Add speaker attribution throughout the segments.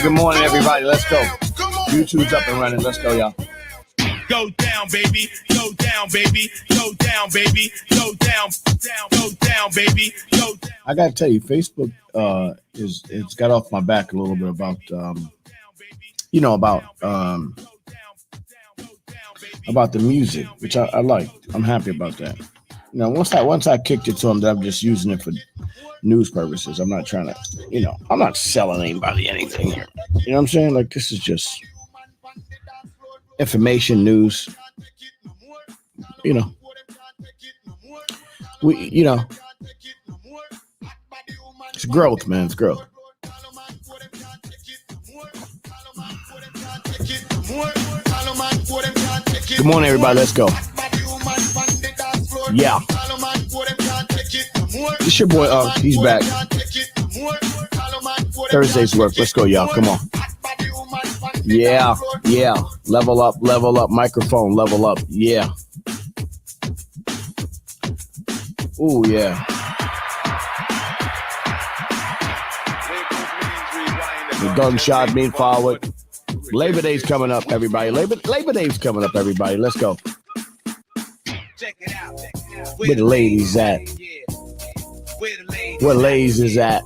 Speaker 1: Good morning, everybody. Let's go. YouTube's up and running. Let's go, y'all.
Speaker 2: Go down, baby. Go down, baby. Go down, baby. Go down, go down, baby. Go down.
Speaker 1: I gotta tell you, Facebook it's got off my back a little bit about about the music, which I like. I'm happy about that. You know, once I kicked it to them, that I'm just using it for news purposes. I'm not trying to, I'm not selling anybody anything here. You know what I'm saying? Like, this is just information, news. It's growth, man. It's growth. Good morning, everybody. Let's go. Yeah. This your boy. He's back. Thursday's work. Let's go, y'all. Come on. Yeah. Level up. Microphone, level up. Yeah. Ooh, yeah. The gunshot being forward. Labor Day's coming up, everybody. Labor Day's coming up, everybody. Let's go. Where the ladies at? Where ladies is at?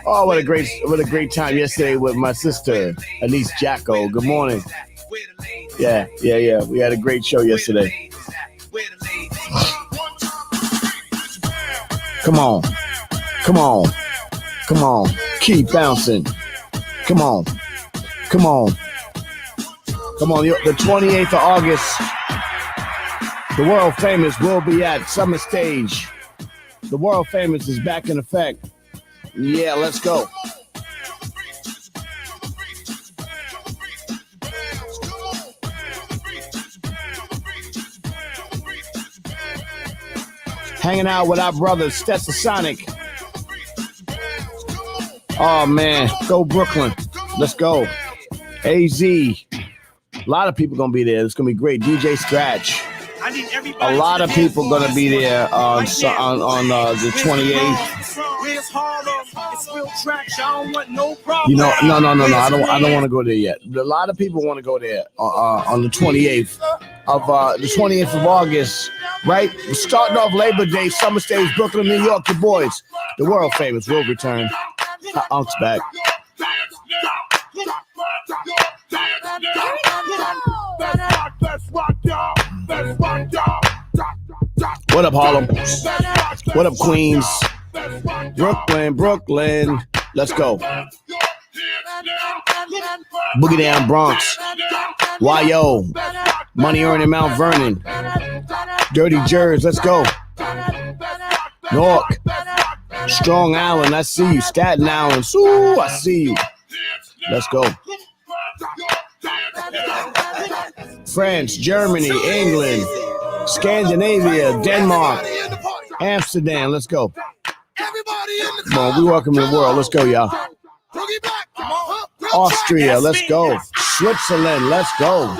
Speaker 1: Oh, what a great time yesterday with my sister, Elise Jacko. Good morning. Yeah. We had a great show yesterday. Come on. Keep bouncing. Come on. The 28th of August, the world famous will be at Summer Stage. The world famous is back in effect. Yeah, let's go. Hanging out with our brothers, Stetsasonic. Oh, man. Go Brooklyn. Let's go. AZ. A lot of people going to be there. It's going to be great. DJ Scratch. A lot of people going to be there on the 28th. No. I don't want to go there yet. A lot of people want to go there on the 28th of August. Right? Starting off Labor Day, Summer Stage, Brooklyn, New York. The boys, the world famous, will return. Unc's back. What up, Harlem? What up, Queens? Brooklyn. Let's go. Boogie Down Bronx. YO. Money earning Mount Vernon. Dirty Jersey. Let's go. Newark. Strong Island. I see you. Staten Island. Ooh, I see you. Let's go. France, Germany, England, Scandinavia, Denmark, Amsterdam. Let's go. Come on, we welcome the world. Let's go, y'all. Austria. Let's go. Switzerland. Let's go.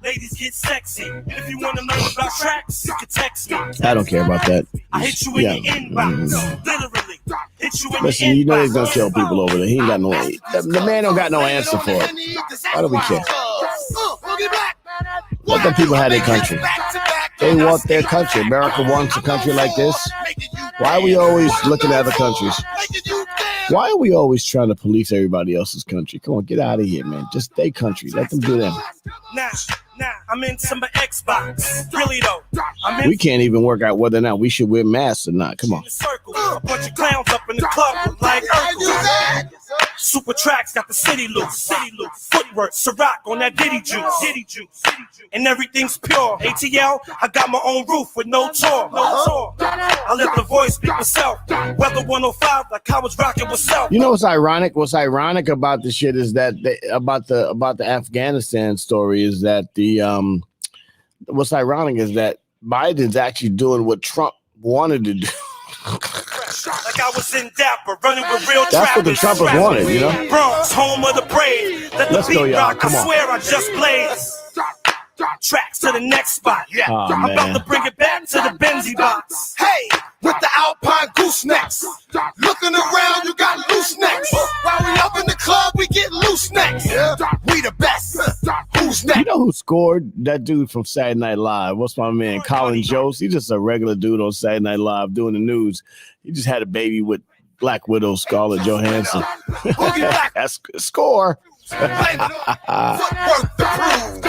Speaker 2: Ladies get sexy. If you want to learn about tracks, you can text me.
Speaker 1: I don't care about that.
Speaker 2: I hit you in your inbox. Literally. Hit you in
Speaker 1: Listen,
Speaker 2: your
Speaker 1: you know
Speaker 2: inbox.
Speaker 1: he's gonna kill people over there. He ain't got no. The man don't got no answer for it. Why do we care? Let them people have their country. They want their country. America wants a country like this. Why are we always looking at other countries? Why are we always trying to police everybody else's country? Come on, get out of here, man. Just their country. Let them do them.
Speaker 2: Nah, I'm in some Xbox. Really though,
Speaker 1: we can't even work out whether or not we should wear masks or not. Come on.
Speaker 2: A bunch of clowns up in the club like Super Tracks got the city loose. Footwork, Ciroc on that Diddy juice. And everything's pure. ATL, I got my own roof with no tour. I let the voice speak myself. Weather 105, like I was rocking with self.
Speaker 1: You know what's ironic? What's ironic about the shit is that about the Afghanistan story is that what's ironic is that Biden's actually doing what Trump wanted to do.
Speaker 2: Like I was in Dapper, running with real trappers.
Speaker 1: That's what the Trumpers wanted, you know?
Speaker 2: Bronx, home of the brave. Let the
Speaker 1: Let's
Speaker 2: beat
Speaker 1: go, y'all.
Speaker 2: rock.
Speaker 1: Come
Speaker 2: I
Speaker 1: on.
Speaker 2: swear I just blazed. Tracks to the next spot. Yeah,
Speaker 1: Oh,
Speaker 2: I'm about
Speaker 1: man.
Speaker 2: to bring it back to the Benzie box.
Speaker 3: Hey, with the Alpine goosenecks. Looking around, you got loose necks. While we up in the club, we get loose necks. We the best. Who's
Speaker 1: You
Speaker 3: next?
Speaker 1: know who scored? That dude from Saturday Night Live. What's my man? Colin Jost. He's just a regular dude on Saturday Night Live doing the news. He just had a baby with Black Widow Scarlett Johansson. That's a score.
Speaker 3: Footwork to prove.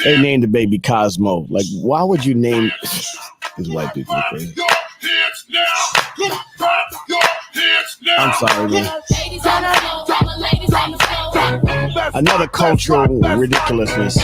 Speaker 1: They named the baby Cosmo. Like, why would you name these white people are crazy? I'm sorry, man. Another cultural ridiculousness.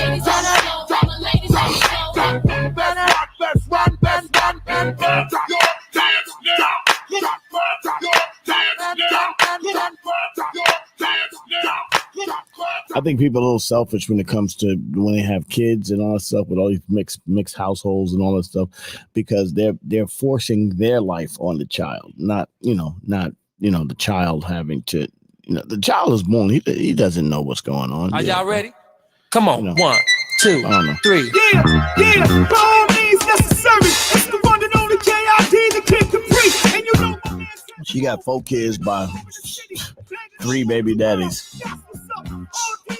Speaker 1: I think people are a little selfish when it comes to when they have kids and all that stuff with all these mixed households and all that stuff, because they're forcing their life on the child, not the child having to, the child is born. He doesn't know what's going on.
Speaker 4: Are y'all ready? Come on. 1, 2, 3.
Speaker 2: Yeah, by all means necessary. It's the one and only K.I.D., the Kid Capri. And you know my man.
Speaker 1: She got 4 kids by 3 baby daddies.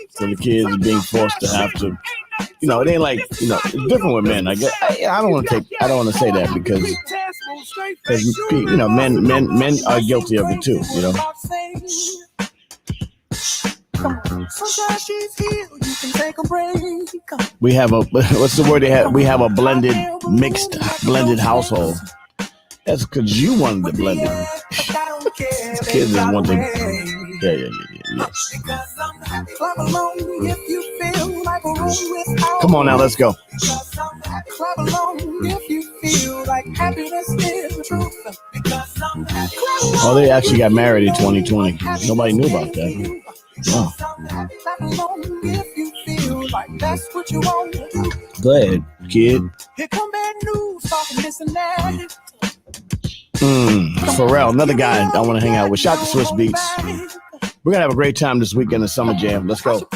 Speaker 1: So the kids are being forced to have to, it ain't like, it's different with men. I guess I don't want to say that because men are guilty of it too, We have what's the word they had? We have a blended household. That's because you wanted to blend it. Kids is one thing. Yeah. Come on now, let's go. Oh, they actually got married in 2020. Nobody knew about that. Oh. Go ahead, kid. Pharrell, another guy I want to hang out with. Shout to Swiss Beats. We're gonna have a great time this weekend in Summer Jam. Let's go.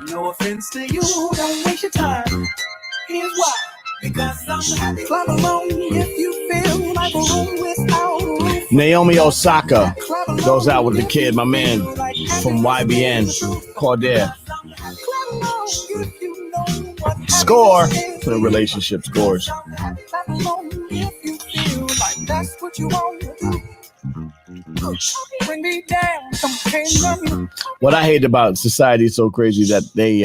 Speaker 5: No offense to you, don't waste your time. Here's why. Because I'm happy. Clap along if you feel like a room without a roof.
Speaker 1: Naomi Osaka goes out with the kid, my man from YBN, Cordair. Score for the relationship scores. What I hate about society is so crazy that they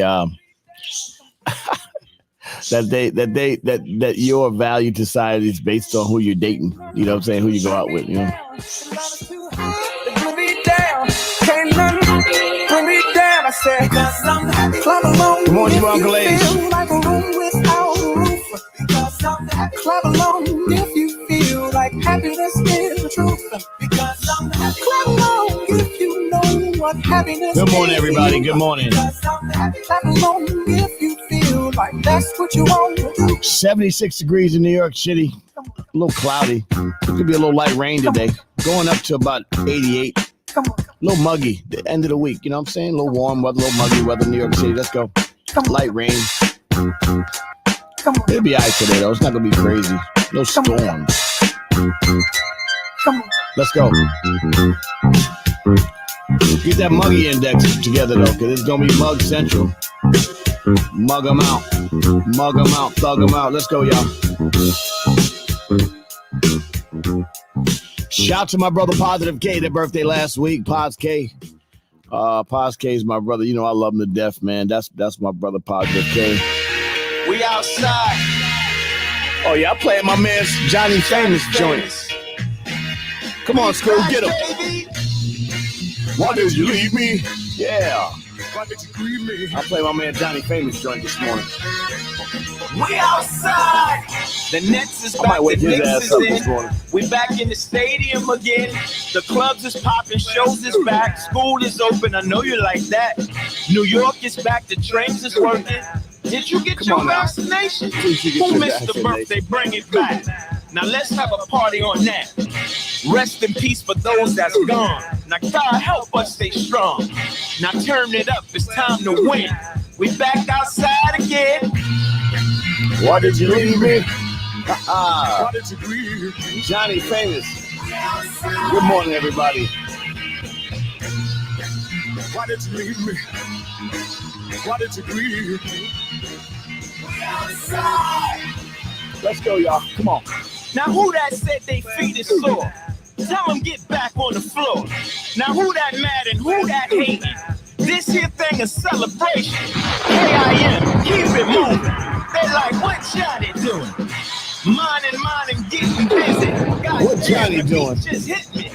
Speaker 1: that your value to society is based on who you're dating. You know what I'm saying? Who you go out with, Come on, you Uncle Ace.
Speaker 5: Clap along if you feel like happiness is the truth. Clap along if you know what happiness is.
Speaker 1: Good morning, everybody. Good morning.
Speaker 5: Clap along if you feel like that's what you want.
Speaker 1: 76 degrees in New York City. A little cloudy. It could be a little light rain today. Going up to about 88. A little muggy. The end of the week. You know what I'm saying? A little warm weather, a little muggy weather in New York City. Let's go. Light rain. It'll be all right today, though. It's not going to be crazy. No storms. Let's go. Get that muggy index together, though, because it's going to be mug central. Mug them out. Mug them out. Thug them out. Let's go, y'all. Shout to my brother Positive K, their birthday last week. Pos K. Pos K is my brother. You know I love him to death, man. That's my brother Positive K.
Speaker 3: We outside.
Speaker 1: Oh, yeah, I'm playing my man's Johnny Famous joints. Come on, Screw, get him. Why did you leave me? Yeah. I'll play my man Johnny Famous joint this morning.
Speaker 5: We outside. The Nets is
Speaker 1: I
Speaker 5: back.
Speaker 1: might wake
Speaker 5: The
Speaker 1: his
Speaker 5: Knicks
Speaker 1: ass
Speaker 5: is
Speaker 1: up
Speaker 5: in.
Speaker 1: this morning.
Speaker 5: We back in the stadium again. The clubs is popping, shows is back, school is open. I know you like that. New York is back, the trains is working. Did you get your vaccination? Who missed the birthday? Bring it back. Now let's have a party on that. Rest in peace for those that's gone. Now God help us stay strong. Now turn it up, it's time to win. We back outside again.
Speaker 1: Why did you leave me? Why did you leave me? Johnny Famous. Good morning, everybody. Why did you leave me? Why did you leave me? Let's go, y'all. Come on.
Speaker 5: Now who that said they feet is sore? Tell them get back on the floor. Now who that mad and who that hating? This here thing is celebration. K.I.M. Keep it moving. They like, what Johnny doing? Mine and getting busy. God
Speaker 1: What Johnny doing?
Speaker 5: Just hit me.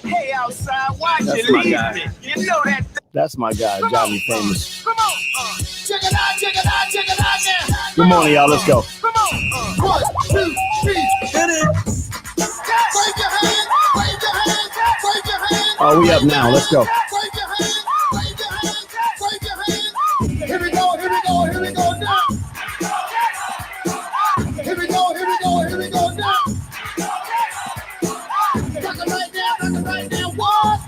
Speaker 5: Hey, outside, why
Speaker 1: That's
Speaker 5: you
Speaker 1: my
Speaker 5: leave
Speaker 1: guy.
Speaker 5: me? You know that.
Speaker 1: That's my guy, Johnny Famous.
Speaker 5: Come on. Check it out, check it out, check it out now.
Speaker 1: Good morning, y'all. Let's go.
Speaker 5: Come on. 1, 2, 3. Hit it. Wave your hand, wave your hand, wave your hand.
Speaker 1: Oh, we up now. Let's go.
Speaker 5: Wave your hand, wave your hand, wave your hand. Here we go, here we go, here we go now. Here we go, here we go, here we go now. Rock it right now, what?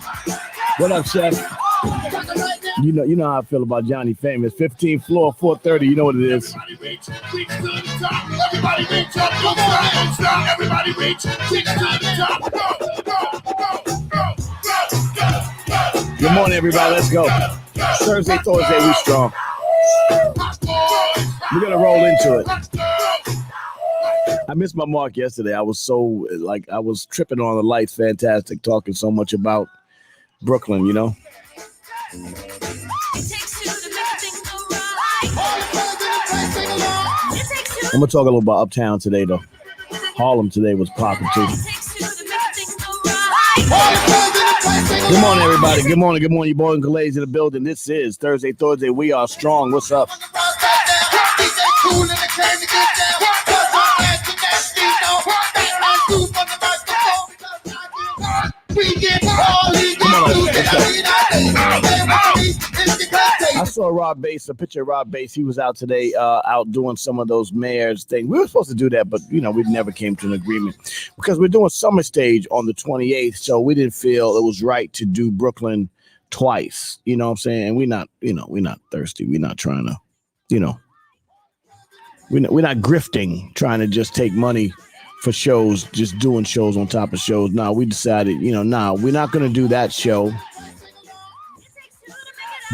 Speaker 1: What up, Chef?
Speaker 5: Rock it right now.
Speaker 1: You know how I feel about Johnny Famous. 15th floor, 430. You know what it is.
Speaker 3: Everybody reach to the top. Everybody reach up, don't stop. Everybody reach to the top. Go.
Speaker 1: Good morning, everybody. Let's go. Thursday, we strong. We're gonna roll into it. I missed my mark yesterday. I was so I was tripping on the lights. Fantastic, talking so much about Brooklyn. You know. I'm gonna talk a little about Uptown today, though. Harlem today was popping too. Good morning, everybody. Good morning, you boys and girls in the building. This is Thursday. We are strong. What's up? I saw Rob Bass, a picture of Rob Bass. He was out today, out doing some of those mayors things. We were supposed to do that, but we never came to an agreement because we're doing Summer Stage on the 28th. So we didn't feel it was right to do Brooklyn twice. You know what I'm saying? And we're not thirsty. We're not trying to, we're not grifting, trying to just take money for shows, just doing shows on top of shows. No, we decided, we're not going to do that show.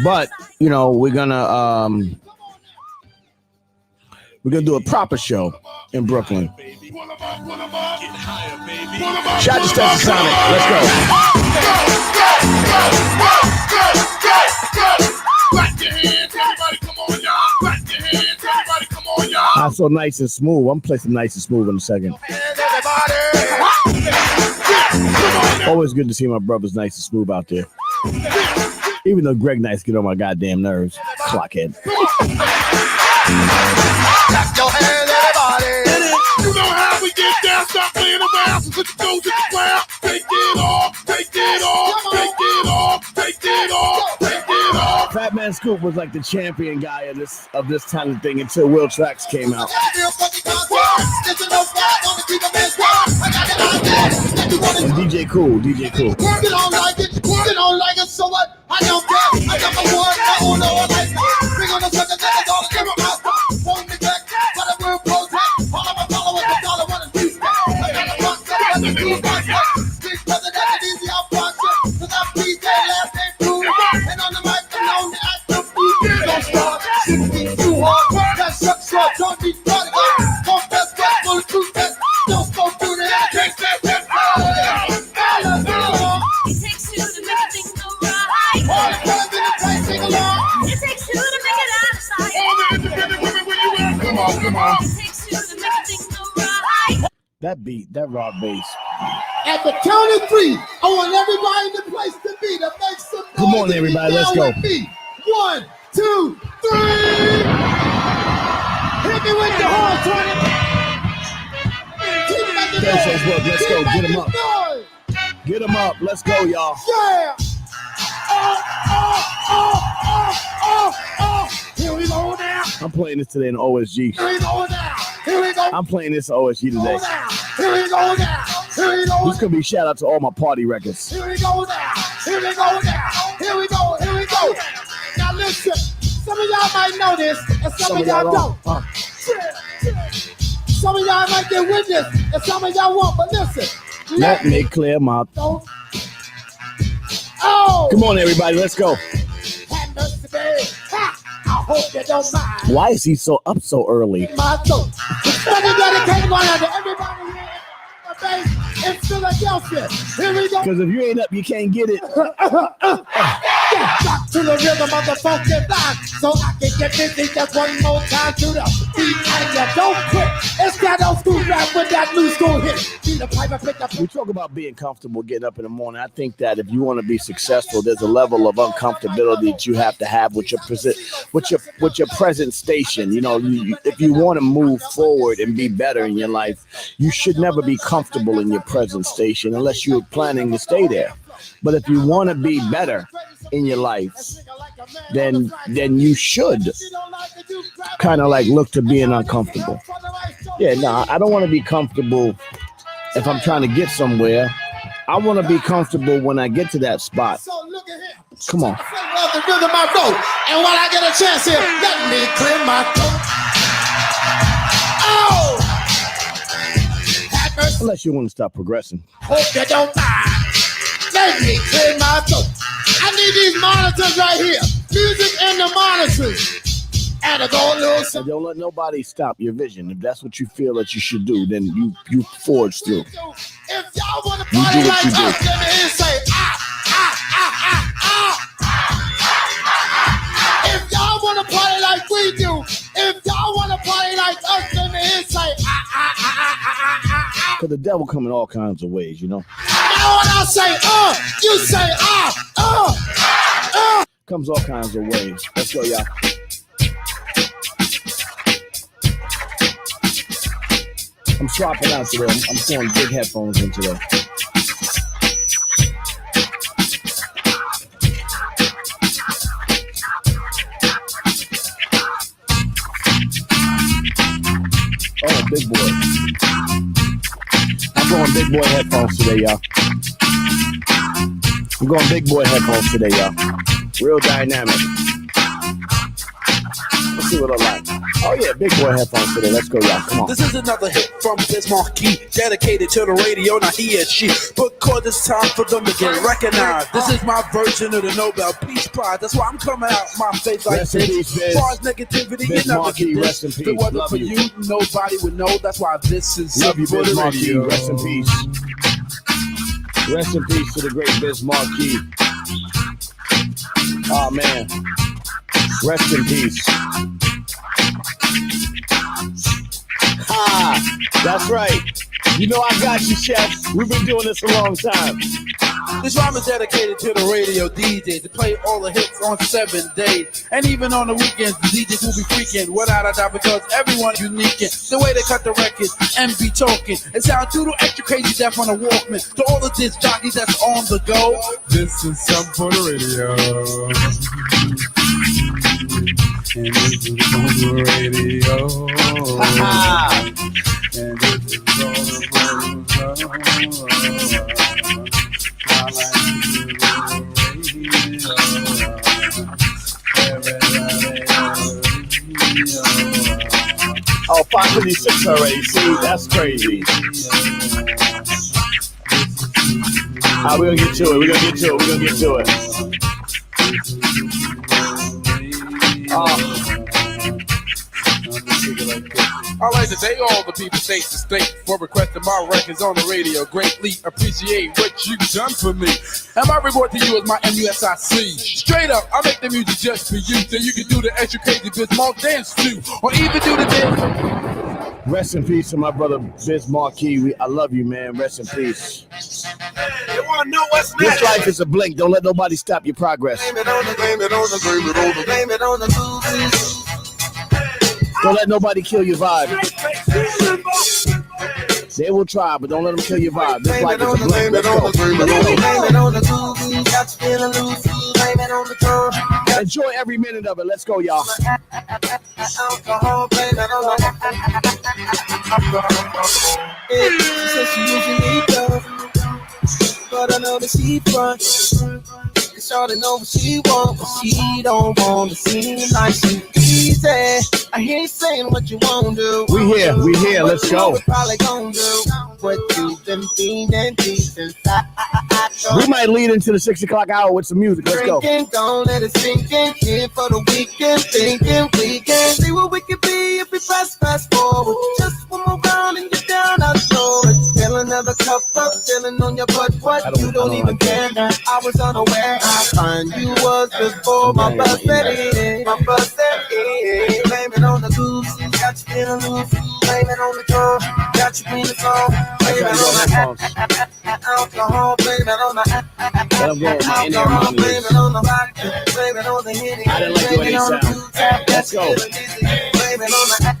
Speaker 1: But, we're gonna do a proper show in Brooklyn. Shout to Stetson Sonic. Let's go. I'm so nice and smooth. I'm playing some nice and smooth in a second. Always good to see my brothers nice and smooth out there. Even though Greg Nice get on my goddamn nerves. Clockhead.
Speaker 3: Clap your hands, everybody. You know how we get down. Stop playing around. So let's go to the ground. Take it off. Take it off. Take it off. Take it off. Take it off.
Speaker 1: Fat Man Scoop was like the champion guy of this kind of thing until Will Trax came out. And DJ Cool.
Speaker 5: You don't like it, so what? I don't care. I got my word, my own Lord. Bring on the sucker, that's all the give them out. Hold me back, but I will protect. All of my followers, the dollar want to do that. I got a box, I got to do my stuff. Big brother, that's an easy out boxer. Cause I'm PJ, last name Blue. And on the mic, I'm known to act the food. Don't stop, 16 too hard. That sucks short, don't be started. Don't best, full of truth, don't go through the head. Can't stand that.
Speaker 3: Come on.
Speaker 1: That beat, that raw bass.
Speaker 5: At the count of 3, I want everybody in the place to be to make some noise.
Speaker 1: Good morning, everybody. Let's go.
Speaker 5: 1, 1, 2, 3. Hit me with the horn, Tony. Keep making
Speaker 1: Thursday's work. Let's go. Get him up.
Speaker 5: noise.
Speaker 1: Get him up. Let's go, y'all.
Speaker 5: Yeah. Here we go now.
Speaker 1: I'm playing this today in OSG.
Speaker 5: Here we go now. Here we go.
Speaker 1: I'm playing this OSG today.
Speaker 5: Here we go now. Here we go.
Speaker 1: This could be shout out to all my party records.
Speaker 5: Here we go now. Here we go now. Here we go. Here we go. Now listen. Some of y'all might know this, and some of y'all don't. Some of y'all might get with this, and some of y'all won't. But listen.
Speaker 1: Let me clear my.
Speaker 5: Oh.
Speaker 1: Come on, everybody. Let's go.
Speaker 5: I hope you don't mind.
Speaker 1: Why is he so up so early?
Speaker 5: My throat. Study dedicated one under everybody here in Philadelphia. Here we go.
Speaker 1: Because if you ain't up, you can't get it.
Speaker 5: Rock to the rhythm of the funky line, so I can get busy just one more time to the beat, and you don't quit. It's that old school rap with that new school hit. See the piper pick up.
Speaker 1: We talk about being comfortable getting up in the morning. I think that if you want to be successful, there's a level of uncomfortability that you have to have with your present station. You know, if you want to move forward and be better in your life, you should never be comfortable in your present station unless you're planning to stay there. But if you want to be better in your life, then you should kind of like look to being uncomfortable. Yeah, no, I don't want to be comfortable if I'm trying to get somewhere. I want to be comfortable when I get to that spot. Come on.
Speaker 5: The rhythm of my throat. And while I get a chance here, let me clear my throat. Oh!
Speaker 1: Unless you want to stop progressing.
Speaker 5: Hope you don't mind. Let me clear my throat. I need these monitors right here. Music and the monitors. And a gold little
Speaker 1: so don't let nobody stop your vision. If that's what you feel that you should do, then you forge through.
Speaker 5: If y'all want to party like us, let me hear say If y'all want to party like we do, if y'all want to party like us, let me hear say
Speaker 1: Because the devil come in all kinds of ways, you know.
Speaker 5: Now when I say you say
Speaker 1: Comes all kinds of ways. Let's go, y'all. I'm swapping out today. I'm throwing big headphones in today. Oh, big boy. I'm going big boy headphones today, y'all. I'm going big boy headphones today, y'all. Real dynamic. Let's see what I like. Oh yeah, big boy headphones today. Let's go, y'all. Come on.
Speaker 6: This is another hit from Biz Markie, dedicated to the radio. Now he and she, because it's time for them to get recognized. This is my version of the Nobel Peace Prize. That's why I'm coming out my face like
Speaker 1: rest
Speaker 6: this. As far as negativity,
Speaker 1: Biz
Speaker 6: you never
Speaker 1: Markie,
Speaker 6: get
Speaker 1: rest
Speaker 6: this.
Speaker 1: in
Speaker 6: If it
Speaker 1: peace.
Speaker 6: wasn't
Speaker 1: Love
Speaker 6: for
Speaker 1: you.
Speaker 6: nobody would know. That's why this is
Speaker 1: Love you,
Speaker 6: for
Speaker 1: Biz
Speaker 6: the
Speaker 1: Markie.
Speaker 6: radio.
Speaker 1: Rest in peace. Rest in peace to the great Biz Markie. Oh man. Rest in peace. Ha! That's right. You know I got you, Chef. We've been doing this a long time.
Speaker 6: This rhyme is dedicated to the radio DJs to play all the hits on 7 days. And even on the weekends, the DJs will be freaking without a doubt because everyone's unique in the way they cut the records and be talking. It sounds too extra crazy deaf on a Walkman. To all of this jockeys that's on the go, this is something for the radio. And this is on the radio. And this is on
Speaker 1: Oh, 556 already. See, that's crazy. We're gonna get to it. We're gonna get to it. We're gonna get to it.
Speaker 6: I'd like to thank all the people state to state for requesting my records on the radio. Greatly appreciate what you've done for me. And my reward to you is my MUSIC. Straight up, I make the music just for you, so you can do the extra crazy Biz Mark dance too, or even do the dance.
Speaker 1: Rest in peace to my brother Biz Markie. I love you, man. Rest in peace.
Speaker 2: You want to know what's
Speaker 1: This
Speaker 2: next?
Speaker 1: life is a blink. Don't let nobody stop your progress.
Speaker 5: Blame it on the, blame it on the, blame it on the, blame it on the losers.
Speaker 1: Don't let nobody kill your vibe. They will try, but don't let them kill your vibe. This life is a blink. Let's go.
Speaker 5: Blame it on the losers. Got you feeling loosey. Blame it on the tongue.
Speaker 1: Enjoy every minute of it. Let's go, y'all.
Speaker 5: Alcohol, blame it on the alcohol. She said she usually does, but I know that she front. Cause y'all know what she want, but she don't want to seem like she easy. I hear you saying what you won't do.
Speaker 1: We here. Let's go.
Speaker 5: We're probably gonna do what you've been feeling deep inside.
Speaker 1: We might lead into the 6 o'clock hour with some music. Let's go.
Speaker 5: Drinking, don't let it sink in. Here for the weekend, thinking we can see what we could be if we fast forward. Just one more round and you're down, I know it. Fill another cup up, feeling on your butt. What you don't even care. I was unaware. I find you was before my bus ready. My bus ready. Blame it on the goose, got you feeling loose. Blame it on the tongue, got you feeling song. Blame it on the alcohol. Blame it on the alcohol. Blame it on the vodka. Blame it on the Henny. Blame it on the two-tap.
Speaker 1: Let's go.
Speaker 5: Blame it on the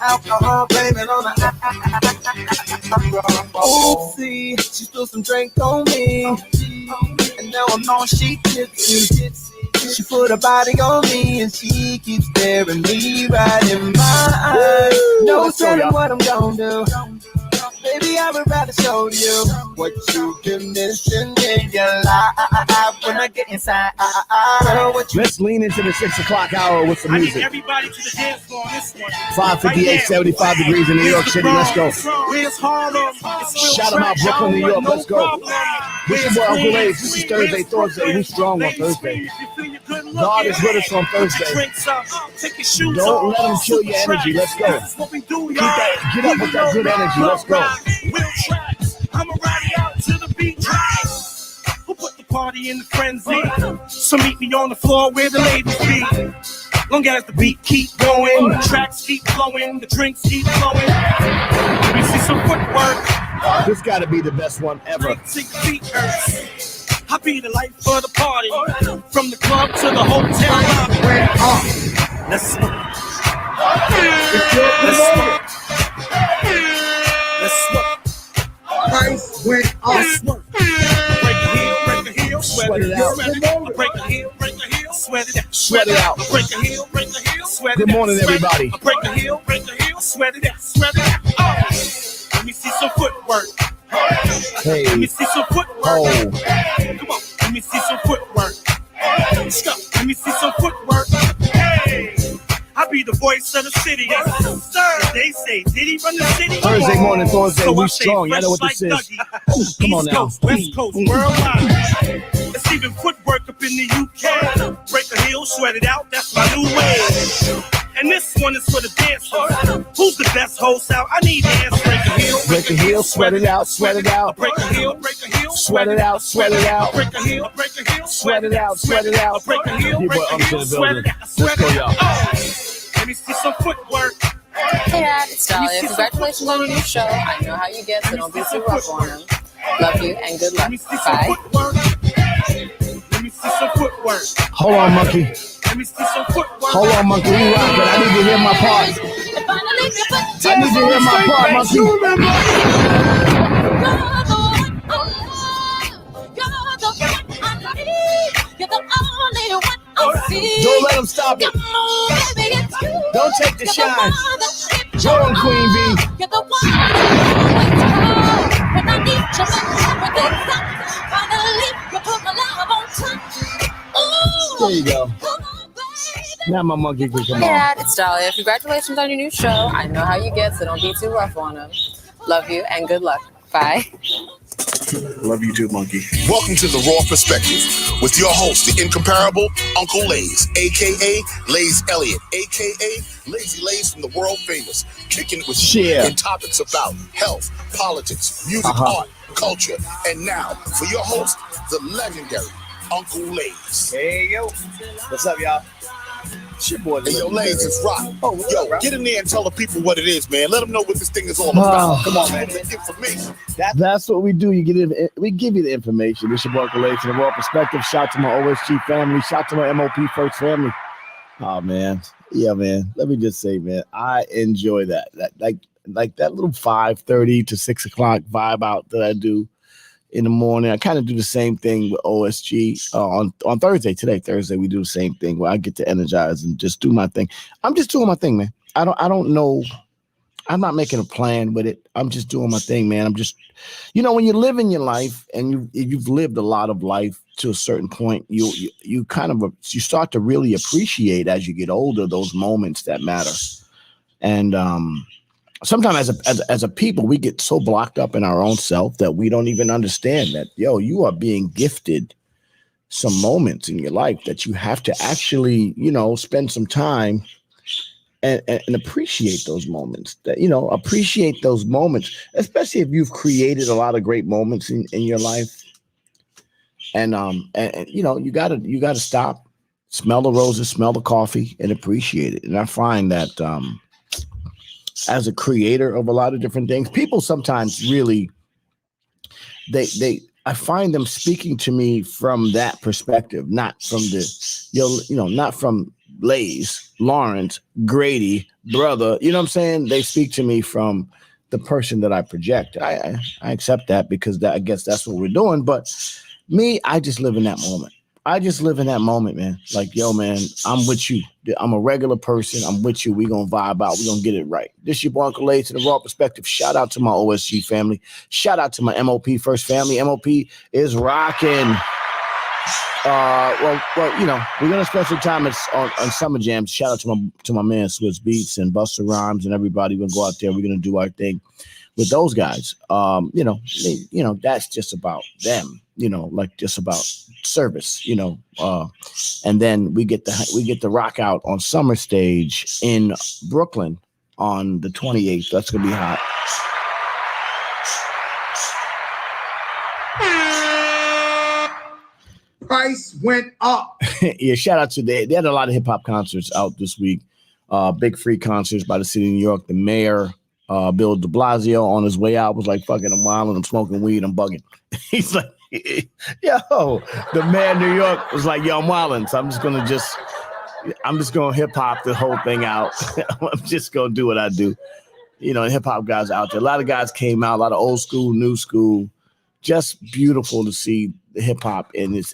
Speaker 5: alcohol. Blame it on the alcohol. Oopsie, she spilled some drink on me, and now I'm on she tipsy. She put her body on me, and she keeps staring me right in my eyes. No telling what I'm gonna do. Baby, I would rather show you what you've been missing in your life when I get inside.
Speaker 1: Let's lean into the 6 o'clock hour with some
Speaker 2: I need
Speaker 1: music.
Speaker 2: everybody to the dance floor on this one.
Speaker 1: 558, 75 degrees in New York City. Let's go.
Speaker 2: Where's Harlem?
Speaker 1: Shout them out, Brooklyn, New York. Let's go. This is your boy Uncle Ace. This is Thursday, Thorsday. We strong on Thursday. God is with us on Thursday. Don't let them kill your energy. Let's go. Get up with that good energy. Let's go.
Speaker 2: I'ma ride out to the beach. Who put the party in the frenzy? So meet me on the floor where the ladies be. Long as the beat keep going, the tracks keep flowing, the drinks keep flowing. Let me see some footwork.
Speaker 1: This got to be the best one ever.
Speaker 2: I be the life of the party, from the club to the hotel lobby. Let's smoke. Let's smoke. Let's smoke.
Speaker 5: Price went up.
Speaker 2: Let's smoke. Break the heel, sweat it out. Break the heel, sweat it out.
Speaker 1: Sweat it out.
Speaker 2: Break the heel, sweat it out.
Speaker 1: Good morning, everybody.
Speaker 2: Break the heel, sweat it out. Let me see some footwork.
Speaker 1: Hey.
Speaker 2: Let me see some footwork.
Speaker 1: Oh.
Speaker 2: Come on, let me see some footwork. Stop. Let me see some footwork. Hey, I be the voice of the city. Yes, sir. They say, did he run the city?
Speaker 1: Thursday morning, Thursday,
Speaker 2: So
Speaker 1: we
Speaker 2: I stay
Speaker 1: strong. Y'all know what
Speaker 2: fresh
Speaker 1: this
Speaker 2: like
Speaker 1: is.
Speaker 2: Dougie.
Speaker 1: Come on
Speaker 2: East
Speaker 1: now.
Speaker 2: Coast, West Coast, worldwide. It's even footwork up in the UK. Break a heel, sweat it out. That's my new way. And this one is for the dancers. Who's the best host out? I need answers.
Speaker 1: Break a heel, sweat it out, sweat it out.
Speaker 2: Break a heel,
Speaker 1: Sweat it out, sweat it out.
Speaker 2: break a heel,
Speaker 1: Sweat it out, sweat it out.
Speaker 2: break a heel,
Speaker 1: People
Speaker 2: break a
Speaker 1: up to
Speaker 2: heel,
Speaker 1: the
Speaker 2: sweat
Speaker 1: building.
Speaker 2: it out, sweat
Speaker 1: Let's go,
Speaker 2: it
Speaker 1: y'all.
Speaker 2: out. Let me see some footwork.
Speaker 7: Hey, Dad, it's Dahlia. Congratulations on your new show. I know how you get, so don't be too rough on them. Love you and good luck.
Speaker 2: Let me see some
Speaker 7: Bye.
Speaker 2: footwork. Let me see some footwork.
Speaker 1: Hold on, monkey.
Speaker 2: Let me see some footwork.
Speaker 1: Hold on, monkey. We rockin'. I need to hear my part. I need to hear my part, monkey. Don't let them stop it. Don't take the shine. Joe and Queen B.
Speaker 8: You're the one when I need you, everything's up. Finally, you put my love on top. Ooh,
Speaker 1: There you go.
Speaker 8: come on, baby.
Speaker 1: Now my monkey can come
Speaker 7: Hey,
Speaker 1: on.
Speaker 7: Dad, it's Dahlia. Congratulations on your new show. I know how you get, so don't be too rough on them. Love you and good luck. Bye.
Speaker 1: Love you too, monkey.
Speaker 3: Welcome to the Raw Perspective with your host, the incomparable Uncle Lays, aka Lays Elliott, aka Lazy Lays from the world famous, kicking it with
Speaker 1: Yeah.
Speaker 3: in topics about health, politics, music, art, culture, and now for your host, the legendary Uncle Lays.
Speaker 1: Hey, yo. What's up, y'all? It's your boy.
Speaker 3: Hey, yo, Lasers Rock. Yo, get in there and tell the people what it is, man. Let them know what this thing is all about. Come on, man. Get information.
Speaker 1: That's what we do. You get it. We give you the information. It's your boy Kalei to the Raw Perspective. Shout to my OSG family. Shout to my MOP First family. Oh man, yeah, man. Let me just say, man, I enjoy that. Like that little 5:30 to 6 o'clock vibe out that I do in the morning. I kind of do the same thing with OSG on Thursday. Thursday, we do the same thing where I get to energize and just do my thing. I'm just doing my thing, man. I don't know. I'm not making a plan with it. I'm just doing my thing, man. I'm just, when you live in your life and you've lived a lot of life to a certain point, you start to really appreciate as you get older those moments that matter. And sometimes as a people, we get so blocked up in our own self that we don't even understand that, you are being gifted some moments in your life that you have to actually, spend some time and appreciate those moments, appreciate those moments, especially if you've created a lot of great moments in your life. And you gotta stop, smell the roses, smell the coffee, and appreciate it. And I find that as a creator of a lot of different things, people sometimes really, I find them speaking to me from that perspective, not from not from Lays, Lawrence, Grady, brother. You know what I'm saying? They speak to me from the person that I project. I accept that because I guess that's what we're doing. But me, I just live in that moment. I just live in that moment, man. Like, yo, man, I'm with you. I'm a regular person. I'm with you. We're going to vibe out. We're going to get it right. This your boy Uncle Lay to the Raw Perspective. Shout out to my OSG family. Shout out to my MOP First family. MOP is rocking. Well, we're going to spend some time on Summer Jams. Shout out to my man Swiss Beats and Busta Rhymes and everybody. We're going to go out there. We're going to do our thing with those guys. That's just about them. Like just about service, and then we get the rock out on Summer Stage in Brooklyn on the 28th. That's gonna be hot.
Speaker 3: Price went up.
Speaker 1: Yeah, shout out to they had a lot of hip hop concerts out this week. Big free concerts by the city of New York. The mayor, Bill de Blasio, on his way out was like, "Fucking, I'm wilding, I'm smoking weed, I'm bugging." He's like, yo, the mayor of New York was like, yo, I'm wilding, so I'm just gonna hip hop the whole thing out. I'm just gonna do what I do. Hip hop guys out there. A lot of guys came out, a lot of old school, new school. Just beautiful to see the hip hop in its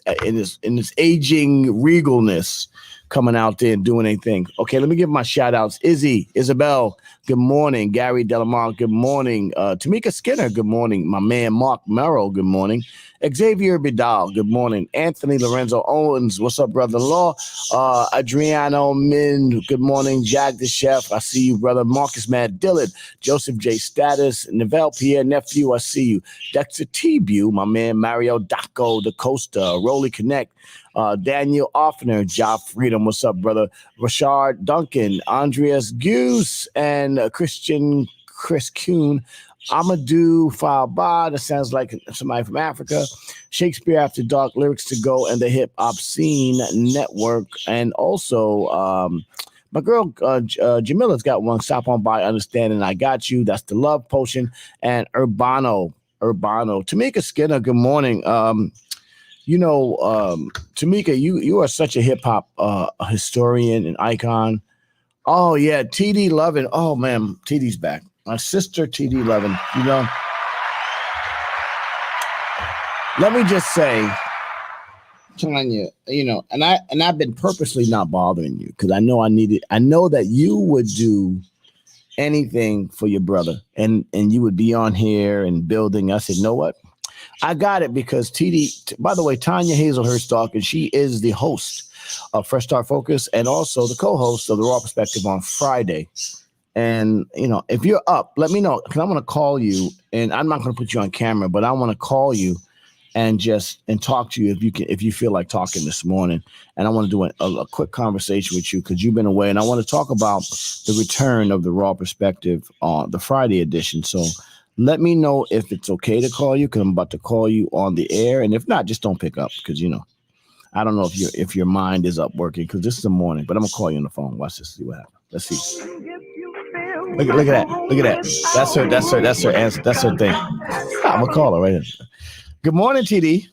Speaker 1: aging regalness coming out there and doing anything. Okay, let me give my shout outs. Isabel, good morning. Gary Delamar, good morning. Tamika Skinner, good morning. My man Mark Merrill, good morning. Xavier Vidal, good morning. Anthony Lorenzo Owens, what's up, brother-in-law? Adriano Min, good morning. Jack the Chef, I see you, brother. Marcus Mad Dillard, Joseph J. Status, Neville Pierre Nephew, I see you. Dexter T-Bu, my man Mario Daco, Da Costa, Rolly Connect, Daniel Offner, Job Freedom, what's up, brother? Rashard Duncan, Andreas Goose, and Chris Kuhn. Amadou Falba, that sounds like somebody from Africa. Shakespeare After Dark, Lyrics to Go, and the Hip Hop Scene Network. And also, my girl Jamila's got one. Stop on by, Understanding I Got You. That's the Love Potion. And Urbano. Tamika Skinner, good morning. Tamika, you are such a hip hop historian and icon. Oh yeah, TD Lovin. Oh man, TD's back. My sister TD Lovin. Let me just say, Tanya, and I've been purposely not bothering you because I know that you would do anything for your brother, and you would be on here and building. I said, know what? I got it because TD, by the way, Tanya Hazelhurst, and she is the host of Fresh Start Focus and also the co-host of The Raw Perspective on Friday. And, if you're up, let me know because I'm going to call you, and I'm not going to put you on camera, but I want to call you and talk to you if you feel like talking this morning. And I want to do a quick conversation with you because you've been away, and I want to talk about the return of The Raw Perspective on the Friday edition. So let me know if it's okay to call you because I'm about to call you on the air. And if not, just don't pick up because, I don't know if your mind is up working because this is the morning, but I'm gonna call you on the phone. Watch this, see what happens. Let's see. Look at that. Look at that. That's her answer. That's her thing. I'm gonna call her right here. Good morning, TD.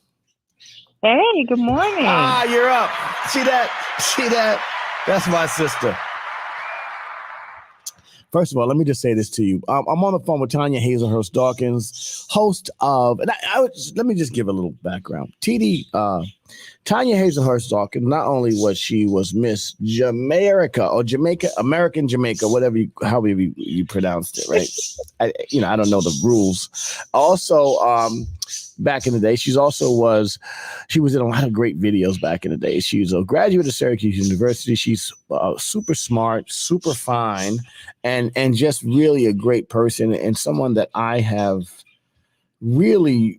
Speaker 9: Hey, good morning.
Speaker 1: You're up. See that? See that? That's my sister. First of all, let me just say this to you. I'm on the phone with Tanya Hazelhurst Dawkins, host of, and let me just give a little background. Tanya Hazelhurst Dawkins, not only was Miss Jamaica or American Jamaica, however you pronounced it, right? I don't know the rules. Also, back in the day, she was in a lot of great videos back in the day. She's a graduate of Syracuse University. She's super smart, super fine, and just really a great person and someone that I have really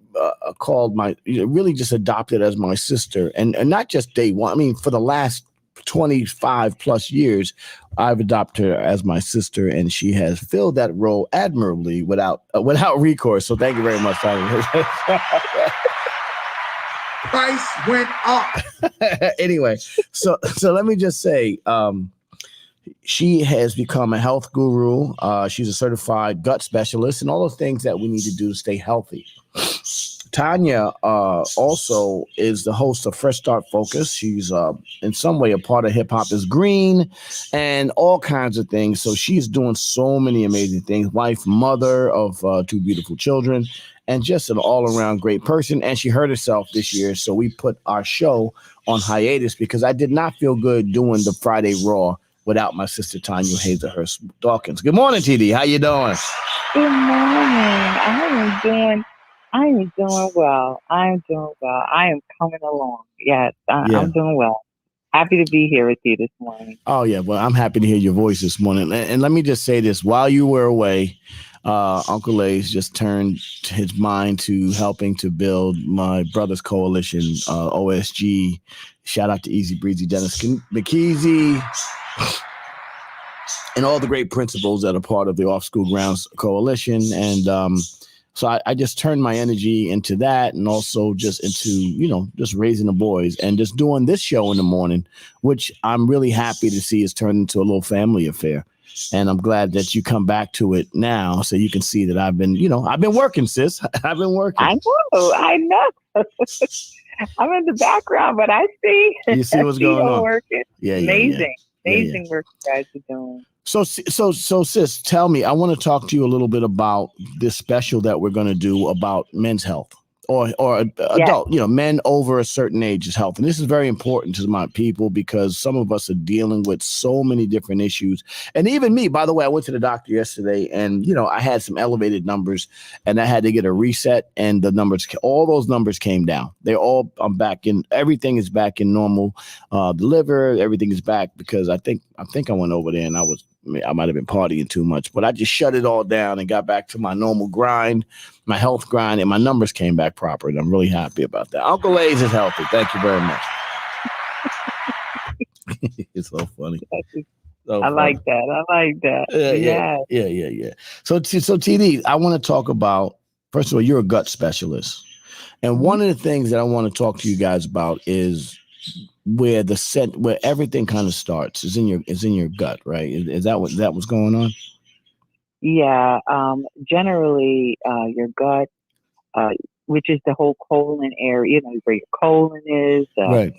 Speaker 1: really just adopted as my sister, and not just day one. I mean, for the last 25 plus years, I've adopted her as my sister, and she has filled that role admirably without recourse. So thank you very much, Tanya.
Speaker 3: Price went up.
Speaker 1: Anyway, so let me just say, she has become a health guru. She's a certified gut specialist and all those things that we need to do to stay healthy. Tanya also is the host of Fresh Start Focus. She's in some way a part of Hip Hop is Green and all kinds of things. So she's doing so many amazing things. Wife, mother of 2 beautiful children, and just an all-around great person. And she hurt herself this year, so we put our show on hiatus because I did not feel good doing the Friday Raw without my sister Tanya Hazelhurst Dawkins. Good morning, TD. How you doing?
Speaker 9: Good morning. I am doing well. I am coming along. Yes, I'm doing well. Happy to be here with you this morning.
Speaker 1: Oh, yeah. Well, I'm happy to hear your voice this morning. And let me just say this. While you were away, Uncle A's just turned his mind to helping to build my brother's coalition, OSG. Shout out to Easy Breezy Dennis McKeezy and all the great principals that are part of the Off School Grounds Coalition. And so I just turned my energy into that, and also just into, just raising the boys and just doing this show in the morning, which I'm really happy to see has turned into a little family affair. And I'm glad that you come back to it now so you can see that I've been working, sis. I've been working.
Speaker 9: I know. I'm in the background, but I see.
Speaker 1: You see what's going on.
Speaker 9: Working.
Speaker 1: Yeah,
Speaker 9: amazing
Speaker 1: yeah.
Speaker 9: work you guys are doing.
Speaker 1: So, sis, tell me, I want to talk to you a little bit about this special that we're going to do about men's health or adult, men over a certain age's health. And this is very important to my people because some of us are dealing with so many different issues. And even me, by the way, I went to the doctor yesterday and, I had some elevated numbers and I had to get a reset, and all those numbers came down. I'm back in, everything is back in normal. The liver, everything is back because I think I went over there and I might have been partying too much, but I just shut it all down and got back to my normal grind, my health grind, and my numbers came back proper. And I'm really happy about that. Uncle A's is healthy. Thank you very much. It's so funny.
Speaker 9: I like that.
Speaker 1: Yeah. So TD, I want to talk about, first of all, you're a gut specialist. And one of the things that I want to talk to you guys about is where everything kind of starts is in your gut, right? Is that what's going on?
Speaker 9: Yeah. Generally, your gut, which is the whole colon area, where your colon is,
Speaker 1: right.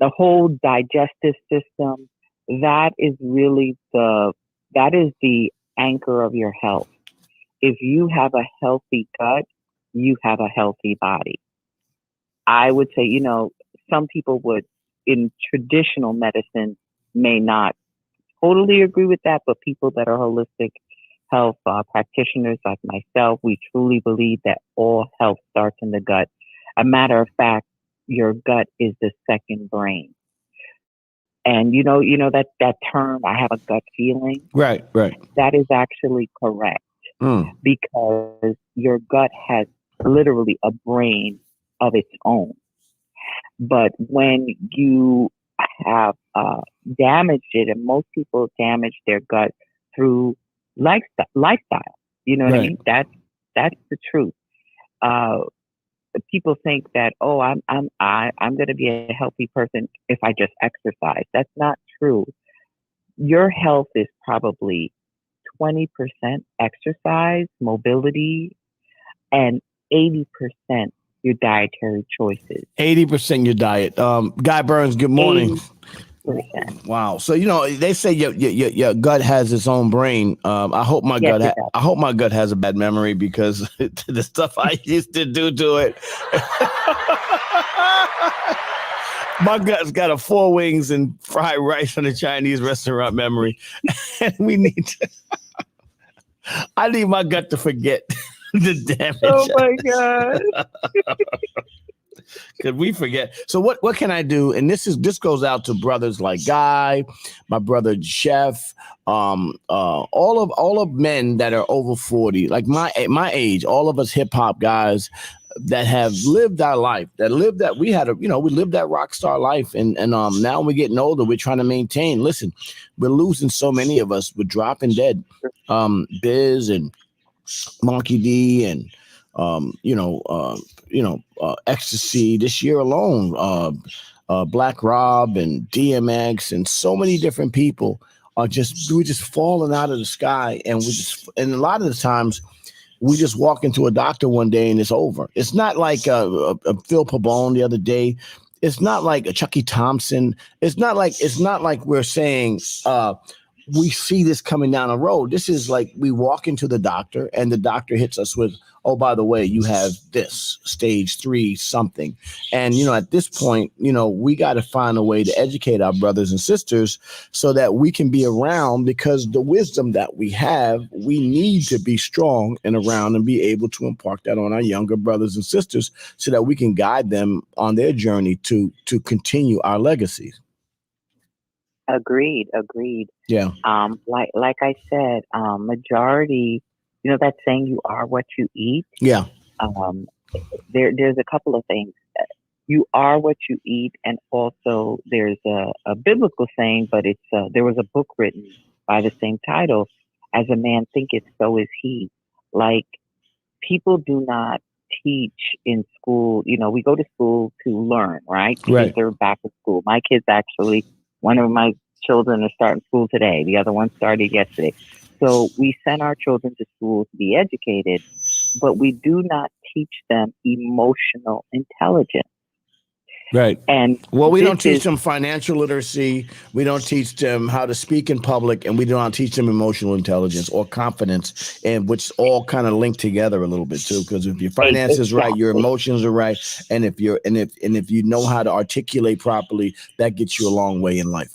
Speaker 9: The whole digestive system. That is really the anchor of your health. If you have a healthy gut, you have a healthy body. I would say, some people would, in traditional medicine, may not totally agree with that, but people that are holistic health practitioners like myself, we truly believe that all health starts in the gut. A matter of fact, your gut is the second brain. And that term, I have a gut feeling.
Speaker 1: Right.
Speaker 9: That is actually correct because your gut has literally a brain of its own. But when you have damaged it, and most people damage their gut through lifestyle, you know what I mean? That's the truth. people think that, oh, I'm going to be a healthy person if I just exercise. That's not true. Your health is probably 20% exercise, mobility, and 80% your dietary choices.
Speaker 1: 80% your diet. Guy Burns, good morning.
Speaker 9: 80%.
Speaker 1: Wow. So they say your gut has its own brain. I hope my gut has a bad memory because the stuff I used to do to it. My gut's got a 4 wings and fried rice from a Chinese restaurant memory, and I need my gut to forget the damage.
Speaker 9: Oh my God.
Speaker 1: Could we forget? So what can I do? And this goes out to brothers like Guy, my brother Chef, all of men that are over 40, like my age, all of us hip hop guys that have lived our life, we lived that rock star life, and now we're getting older, we're trying to maintain. Listen, we're losing so many of us, we're dropping dead. Biz and Monkey D and Ecstasy this year alone, Black Rob and DMX and so many different people we're just falling out of the sky, and and a lot of the times we just walk into a doctor one day and it's over. It's not like a Phil Pabon the other day. It's not like a Chucky Thompson. It's not like we're saying we see this coming down the road. This is like we walk into the doctor and the doctor hits us with, oh, by the way, you have this stage 3 something. And, at this point, we got to find a way to educate our brothers and sisters so that we can be around, because the wisdom that we have, we need to be strong and around and be able to impart that on our younger brothers and sisters so that we can guide them on their journey to continue our legacies.
Speaker 9: Agreed.
Speaker 1: Yeah.
Speaker 9: Like I said, majority, that saying you are what you eat.
Speaker 1: Yeah.
Speaker 9: There's a couple of things. You are what you eat, and also there's a biblical saying, but there was a book written by the same title, "As a man thinketh, so is he." Like, people do not teach in school. We go to school to learn, right?
Speaker 1: Right.
Speaker 9: Kids are back in school. My kids actually. One of my children is starting school today. The other one started yesterday. So we send our children to school to be educated, but we do not teach them emotional intelligence.
Speaker 1: Right.
Speaker 9: And
Speaker 1: we don't teach them financial literacy. We don't teach them how to speak in public, and we do not teach them emotional intelligence or confidence, and which all kind of link together a little bit too. Because if your finances is right, your emotions are right, and if you know how to articulate properly, that gets you a long way in life.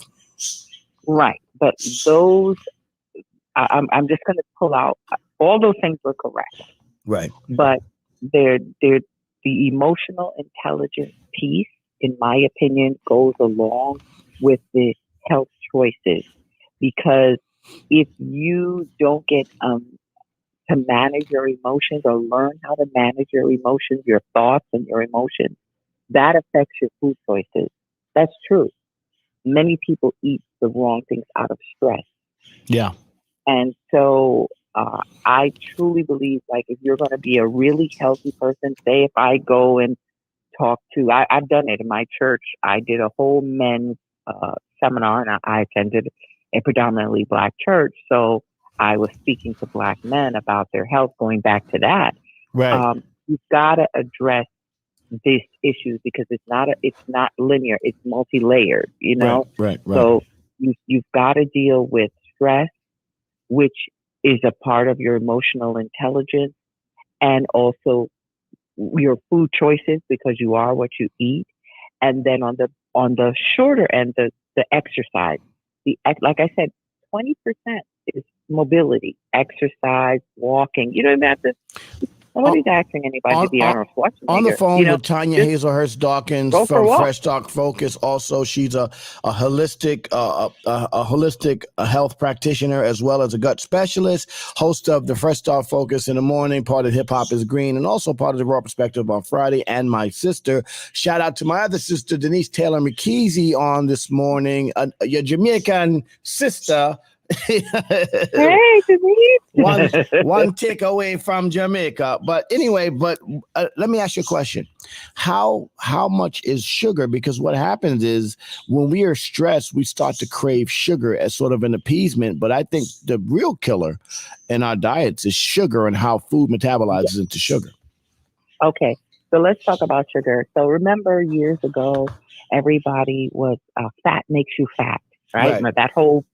Speaker 1: Right.
Speaker 9: But those, I'm just going to pull out all those things were correct.
Speaker 1: Right.
Speaker 9: But they're the emotional intelligence piece, in my opinion, goes along with the health choices, because if you don't get to manage your emotions or learn how to manage your emotions, your thoughts and your emotions, that affects your food choices. That's true. Many people eat the wrong things out of stress.
Speaker 1: Yeah.
Speaker 9: And so I truly believe, like, if you're going to be a really healthy person, say if I go and talk to, I've done it in my church. I did a whole men's seminar, and I attended a predominantly Black church. So I was speaking to Black men about their health, going back to that.
Speaker 1: Right.
Speaker 9: You've got to address these issues because it's not linear. It's multi-layered,
Speaker 1: Right.
Speaker 9: So you've got to deal with stress, which is a part of your emotional intelligence, and also your food choices, because you are what you eat. And then on the shorter end, the exercise. Like I said, 20% is mobility, exercise, walking. You don't have to. Nobody's asking anybody to be Arnold Schwarzenegger.
Speaker 1: On the phone with Tanya Hazelhurst Dawkins from Fresh Talk Focus. Also, she's a holistic health practitioner, as well as a gut specialist, host of the Fresh Talk Focus in the morning, part of Hip Hop is Green, and also part of the Raw Perspective on Friday, and my sister. Shout out to my other sister, Denise Taylor McKeezy, on this morning, your Jamaican sister,
Speaker 9: Hey, Denise.
Speaker 1: one tick away from Jamaica. But anyway, let me ask you a question. How much is sugar? Because what happens is when we are stressed, we start to crave sugar as sort of an appeasement. But I think the real killer in our diets is sugar and how food metabolizes into sugar.
Speaker 9: Okay, so let's talk about sugar. So remember years ago, everybody was fat makes you fat, right?
Speaker 1: Right.
Speaker 9: That whole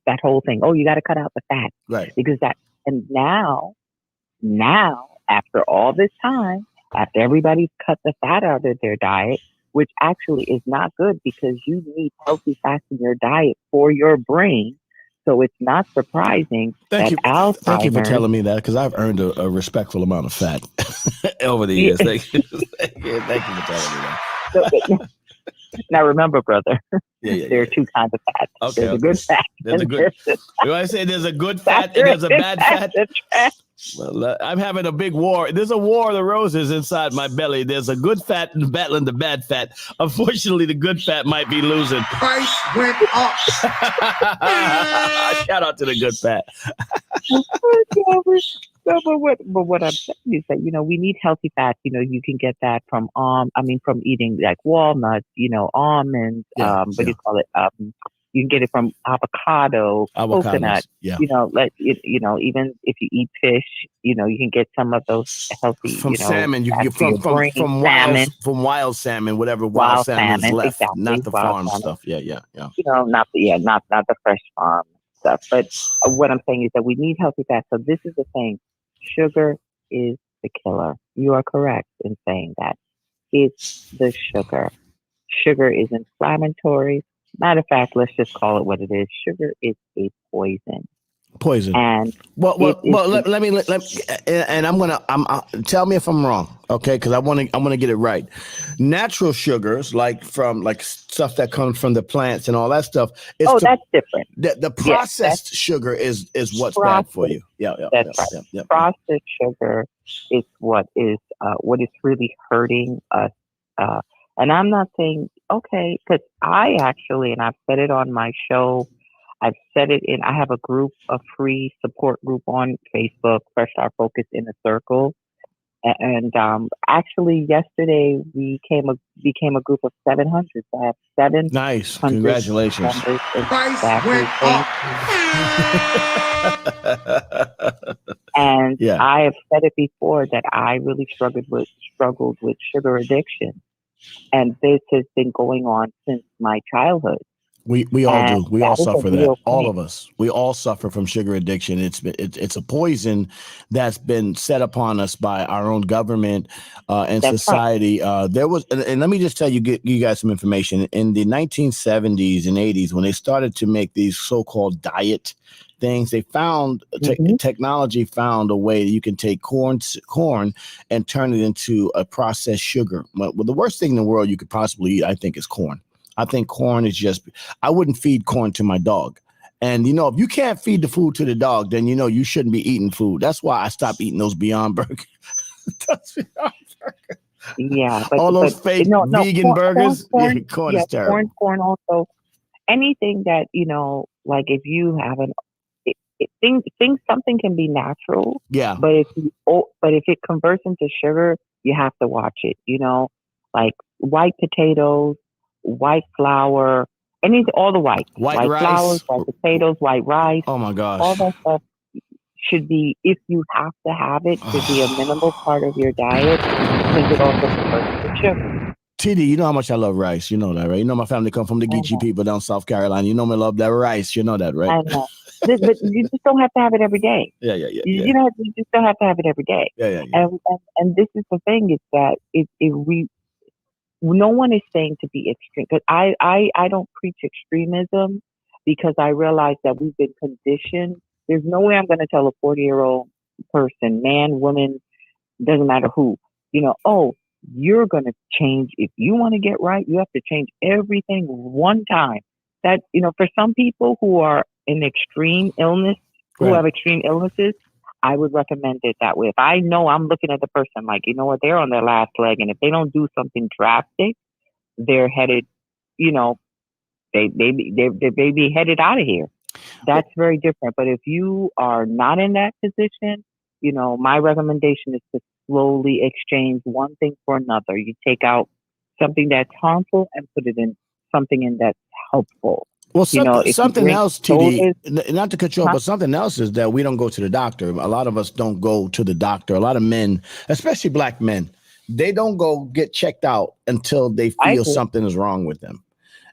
Speaker 9: thing. Oh, you got to cut out the fat,
Speaker 1: Right.
Speaker 9: Because and now after all this time, after everybody's cut the fat out of their diet, which actually is not good because you need healthy fats in your diet for your brain. So it's not surprising
Speaker 1: Thank you for
Speaker 9: Alzheimer's.
Speaker 1: telling me that, because I've earned a respectful amount of fat over the years. Thank you for telling me that.
Speaker 9: Now remember, brother,
Speaker 1: Yeah.
Speaker 9: there are two kinds of fat.
Speaker 1: Okay,
Speaker 9: There's a good fat.
Speaker 1: There's a good. Do I say there's a good fat and there's a bad fat? Well, I'm having a big war. There's a war of the roses inside my belly. There's a good fat and battling the bad fat. Unfortunately, the good fat might be losing.
Speaker 3: Price went up.
Speaker 1: Shout out to the good fat.
Speaker 9: But what I'm saying is that, we need healthy fats. You can get that from from eating like walnuts, almonds, what do you call it? You can get it from avocado, coconut.
Speaker 1: Yeah.
Speaker 9: Even if you eat fish, you can get some of those healthy.
Speaker 1: From salmon, you can get from wild salmon, whatever wild salmon is left, not the farm stuff. Yeah.
Speaker 9: Not the fresh farm stuff. But what I'm saying is that we need healthy fats. So this is the thing. Sugar is the killer. You are correct in saying that. It's the sugar. Sugar is inflammatory. Matter of fact, let's just call it what it is. Sugar is a poison. And
Speaker 1: let me and I'm tell me if I'm wrong, okay? Because I want to get it right. Natural sugars, like stuff that comes from the plants and all that stuff.
Speaker 9: That's different.
Speaker 1: The processed sugar is what's bad for you. Yeah.
Speaker 9: That's right. Yeah. Processed sugar is what is really hurting us. And I'm not saying because I actually, and I've said it on my show. I've said it I have a free support group on Facebook, Fresh Start Focus in a Circle. And actually yesterday we became a group of 700. So I have 700.
Speaker 1: Nice. Congratulations.
Speaker 3: Price went up.
Speaker 9: And I have said it before that I really struggled with sugar addiction. And this has been going on since my childhood.
Speaker 1: We all do. We all suffer that. All of us. We all suffer from sugar addiction. It's a poison that's been set upon us by our own government and society. Right. There was, and let me just tell you guys some information. In the 1970s and 80s, when they started to make these so-called diet things, they found technology found a way that you can take corn and turn it into a processed sugar. Well, the worst thing in the world you could possibly eat, I think, is corn. I think corn is I wouldn't feed corn to my dog. And, if you can't feed the food to the dog, then, you shouldn't be eating food. That's why I stopped eating those Beyond Burgers.
Speaker 9: Yeah.
Speaker 1: All those fake vegan burgers. Corn is terrible.
Speaker 9: Corn also, anything that, like if you have something can be natural.
Speaker 1: Yeah.
Speaker 9: But if it converts into sugar, you have to watch it, like white potatoes, white flour, all the white
Speaker 1: rice.
Speaker 9: Flours, white potatoes, white rice.
Speaker 1: Oh my gosh.
Speaker 9: All that stuff should be, if you have to have it, should be a minimal part of your diet because it also converts to sugar.
Speaker 1: TD, you know how much I love rice. You know that, right? You know my family come from the Geechee people down South Carolina. You know me love that rice. You know that, right?
Speaker 9: I know. But you just don't have to have it every day.
Speaker 1: Yeah.
Speaker 9: You just don't have to have it every day.
Speaker 1: Yeah.
Speaker 9: And this is the thing is that no one is saying to be extreme, because I don't preach extremism because I realize that we've been conditioned. There's no way I'm going to tell a 40-year-old person, man, woman, doesn't matter who, you're going to change. If you want to get right, you have to change everything one time. That, for some people who are in extreme illness, who have extreme illnesses, I would recommend it that way. If I know I'm looking at the person like, they're on their last leg, and if they don't do something drastic, they're headed, they may be headed out of here. That's very different. But if you are not in that position, my recommendation is to slowly exchange one thing for another. You take out something that's harmful and put it in something in that's helpful.
Speaker 1: Well, something,
Speaker 9: If you
Speaker 1: something
Speaker 9: drink
Speaker 1: else,
Speaker 9: sodas,
Speaker 1: TD, not to cut you off, but something else is that we don't go to the doctor. A lot of us don't go to the doctor. A lot of men, especially black men, they don't go get checked out until they
Speaker 9: I
Speaker 1: feel
Speaker 9: agree.
Speaker 1: something is wrong with them.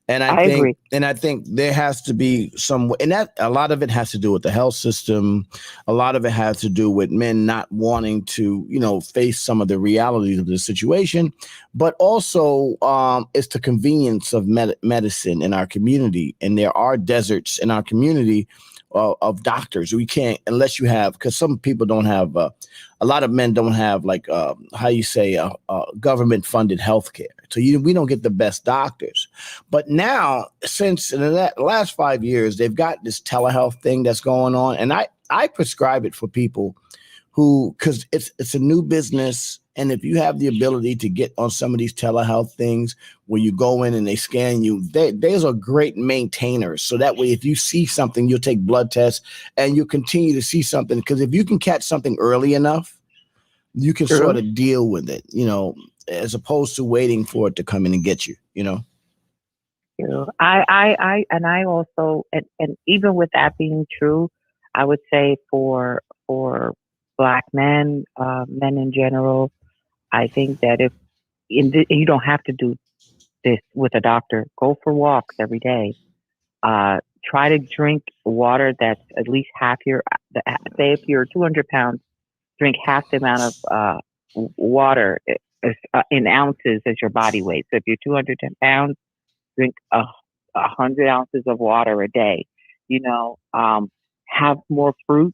Speaker 1: And
Speaker 9: I agree.
Speaker 1: I think there has to be some, and that a lot of it has to do with the health system. A lot of it has to do with men not wanting to, face some of the realities of the situation, but also it's the convenience of medicine in our community. And there are deserts in our community of doctors. We can't, unless you have, because some people don't have, a lot of men don't have government funded health care. So we don't get the best doctors. But now, since in the last 5 years, they've got this telehealth thing that's going on. And I prescribe it for people because it's a new business. And if you have the ability to get on some of these telehealth things where you go in and they scan you, those are great maintainers. So that way, if you see something, you'll take blood tests and you continue to see something. Because if you can catch something early enough, you can sort of deal with it, as opposed to waiting for it to come in and get you,
Speaker 9: I also, and even with that being true, I would say for Black men, men in general, I think that if you don't have to do this with a doctor, go for walks every day. Try to drink water that's at least half say if you're 200 pounds, drink half the amount of water in ounces as your body weight. So if you're 210 pounds, drink 100 ounces of water a day. Have more fruit,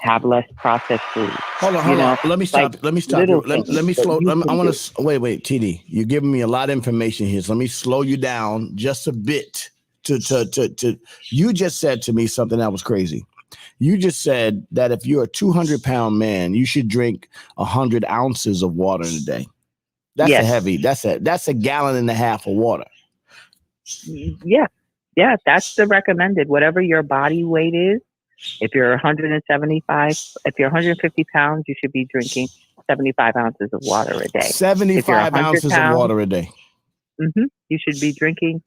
Speaker 9: have less processed food.
Speaker 1: Hold on. Let me stop you. Let me slow. I want to wait, TD. You're giving me a lot of information here. So let me slow you down just a bit. To you just said to me something that was crazy. You just said that if you're a 200-pound man, you should drink 100 ounces of water in a day. That's that's a gallon and a half of water.
Speaker 9: Yeah, that's the recommended. Whatever your body weight is, if you're 175, if you're 150 pounds, you should be drinking 75 ounces of water a day.
Speaker 1: 75 ounces of water a day.
Speaker 9: You should be drinking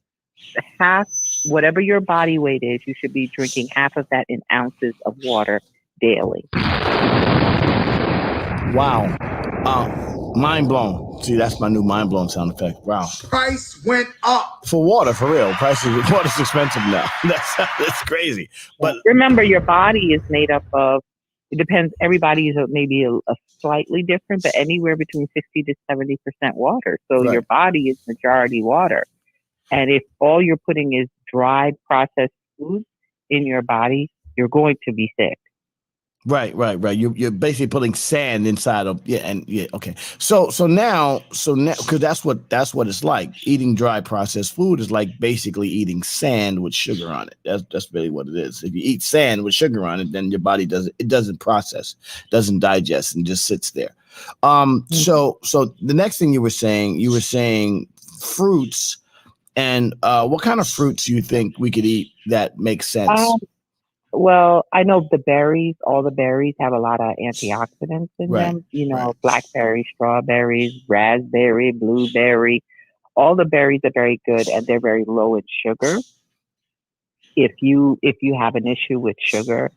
Speaker 9: half, whatever your body weight is, you should be drinking half of that in ounces of water daily.
Speaker 1: Wow. Mind blown. See, that's my new mind blown sound effect. Wow.
Speaker 3: Price went up.
Speaker 1: For water, for real. Water's expensive now. That's crazy. But
Speaker 9: remember, your body is made up of, it depends, everybody is maybe a slightly different, but anywhere between 60 to 70% water. So your body is majority water. And if all you're putting is dried processed food in your body, you're going to be sick.
Speaker 1: Right. You're basically putting sand inside of okay. So now, because that's what it's like. Eating dry processed food is like basically eating sand with sugar on it. That's really what it is. If you eat sand with sugar on it, then your body doesn't process, doesn't digest, and just sits there. So the next thing you were saying fruits. And what kind of fruits do you think we could eat that makes sense?
Speaker 9: Well, I know all the berries have a lot of antioxidants in them. Blackberry, strawberries, raspberry, blueberry. All the berries are very good and they're very low in sugar. If you have an issue with sugar,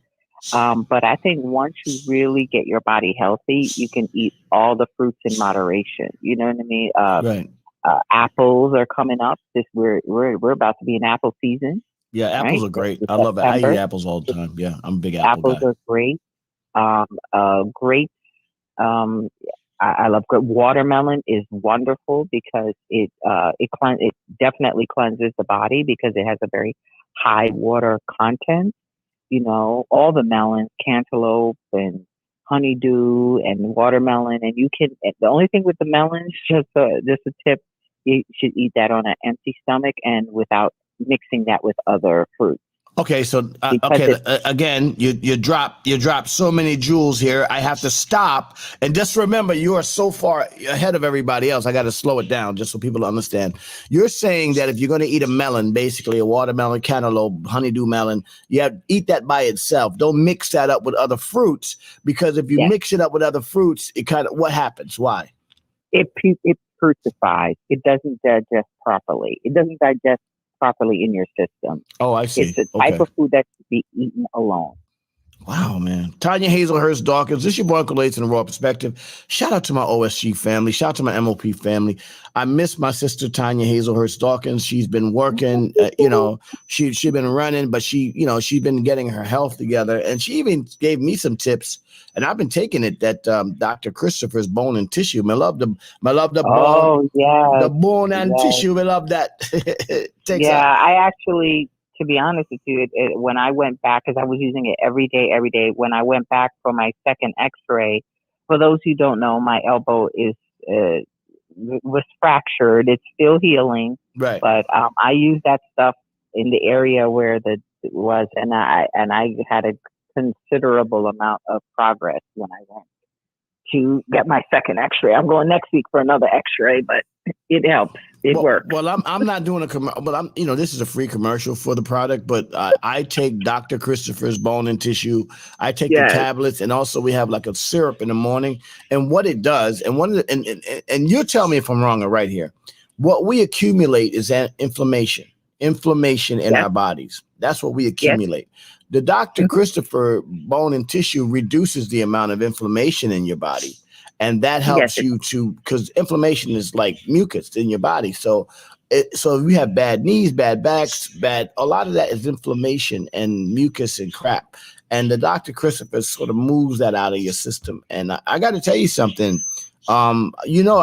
Speaker 9: but I think once you really get your body healthy, you can eat all the fruits in moderation. You know what I mean?
Speaker 1: Right.
Speaker 9: Apples are coming up. We're about to be in apple season.
Speaker 1: Yeah, apples are great. I love it. I eat apples all the time. Yeah, I'm a big apple guy.
Speaker 9: Apples are great. Grapes. I love grape. Watermelon is wonderful because it definitely cleanses the body because it has a very high water content. All the melons, cantaloupe and honeydew and watermelon, and the only thing with the melons, just a tip, you should eat that on an empty stomach and without mixing that with other fruits.
Speaker 1: Okay, so again, you drop so many jewels here. I have to stop and just remember, you are so far ahead of everybody else. I got to slow it down just so people understand. You're saying that if you're going to eat a melon, basically a watermelon, cantaloupe, honeydew melon, you have to eat that by itself. Don't mix that up with other fruits, because if you mix it up with other fruits, it kind of, what happens? Why?
Speaker 9: It crucifies. It doesn't digest properly. It doesn't digest properly in your system.
Speaker 1: Oh, I see.
Speaker 9: It's a type of food that should be eaten alone.
Speaker 1: Wow, man. Tanya Hazelhurst Dawkins, this is your boy Uncle Lace in the Raw Perspective. Shout out to my OSG family. Shout out to my MOP family. I miss my sister Tanya Hazelhurst Dawkins. She's been working, she's been running, but she's been getting her health together. And she even gave me some tips. And I've been taking it that Dr. Christopher's bone and tissue. I love the bone. The bone and tissue. We love that.
Speaker 9: I actually, to be honest with you, when I went back, because I was using it every day, when I went back for my second x-ray, for those who don't know, my elbow was fractured. It's still healing. Right. But I used that stuff in the area where it was, and I had a considerable amount of progress when I went to get my second x-ray. I'm going next week for another x-ray, but it helps. It works.
Speaker 1: Well, I'm not doing a commercial, but this is a free commercial for the product, but I take Dr. Christopher's bone and tissue. I take the tablets, and also we have like a syrup in the morning. And what it does, and you tell me if I'm wrong or right here, what we accumulate is inflammation in our bodies. That's what we accumulate. The Dr. Christopher bone and tissue reduces the amount of inflammation in your body. And that helps you because inflammation is like mucus in your body. So if you have bad knees, bad backs, a lot of that is inflammation and mucus and crap. And the Dr. Christopher sort of moves that out of your system. And I got to tell you something. I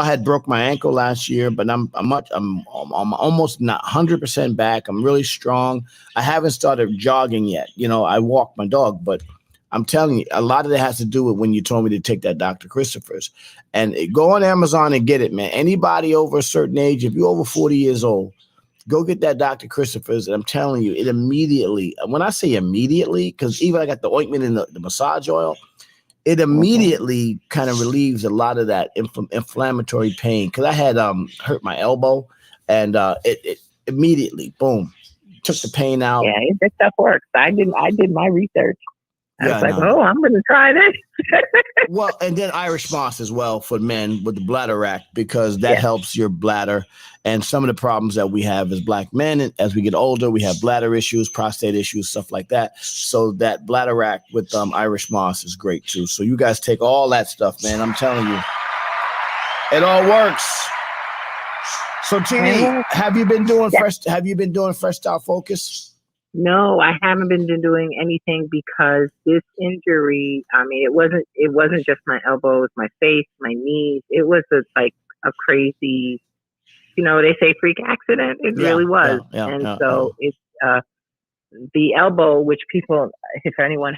Speaker 1: had broke my ankle last year, but I'm almost not 100% back. I'm really strong. I haven't started jogging yet. I walk my dog, but I'm telling you, a lot of it has to do with when you told me to take that Dr. Christopher's. And go on Amazon and get it, man. Anybody over a certain age, if you're over 40 years old, go get that Dr. Christopher's. And I'm telling you, it immediately, when I say immediately, because even I got the ointment and the massage oil, it immediately kind of relieves a lot of that inflammatory pain. Because I had hurt my elbow, and it immediately, boom, took the pain out.
Speaker 9: Yeah, this stuff works. I did my research. I was like, I'm going to try this.
Speaker 1: Well, and then Irish moss as well for men with the bladder rack, because that helps your bladder. And some of the problems that we have as Black men, and as we get older, we have bladder issues, prostate issues, stuff like that. So that bladder rack with Irish moss is great too. So you guys take all that stuff, man. I'm telling you, it all works. So TD, have you been doing Fresh Start Focus?
Speaker 9: No, I haven't been doing anything because this injury, it wasn't just my elbows, my face, my knees. It was a crazy, they say freak accident. It really was. It's the elbow, which people, if anyone,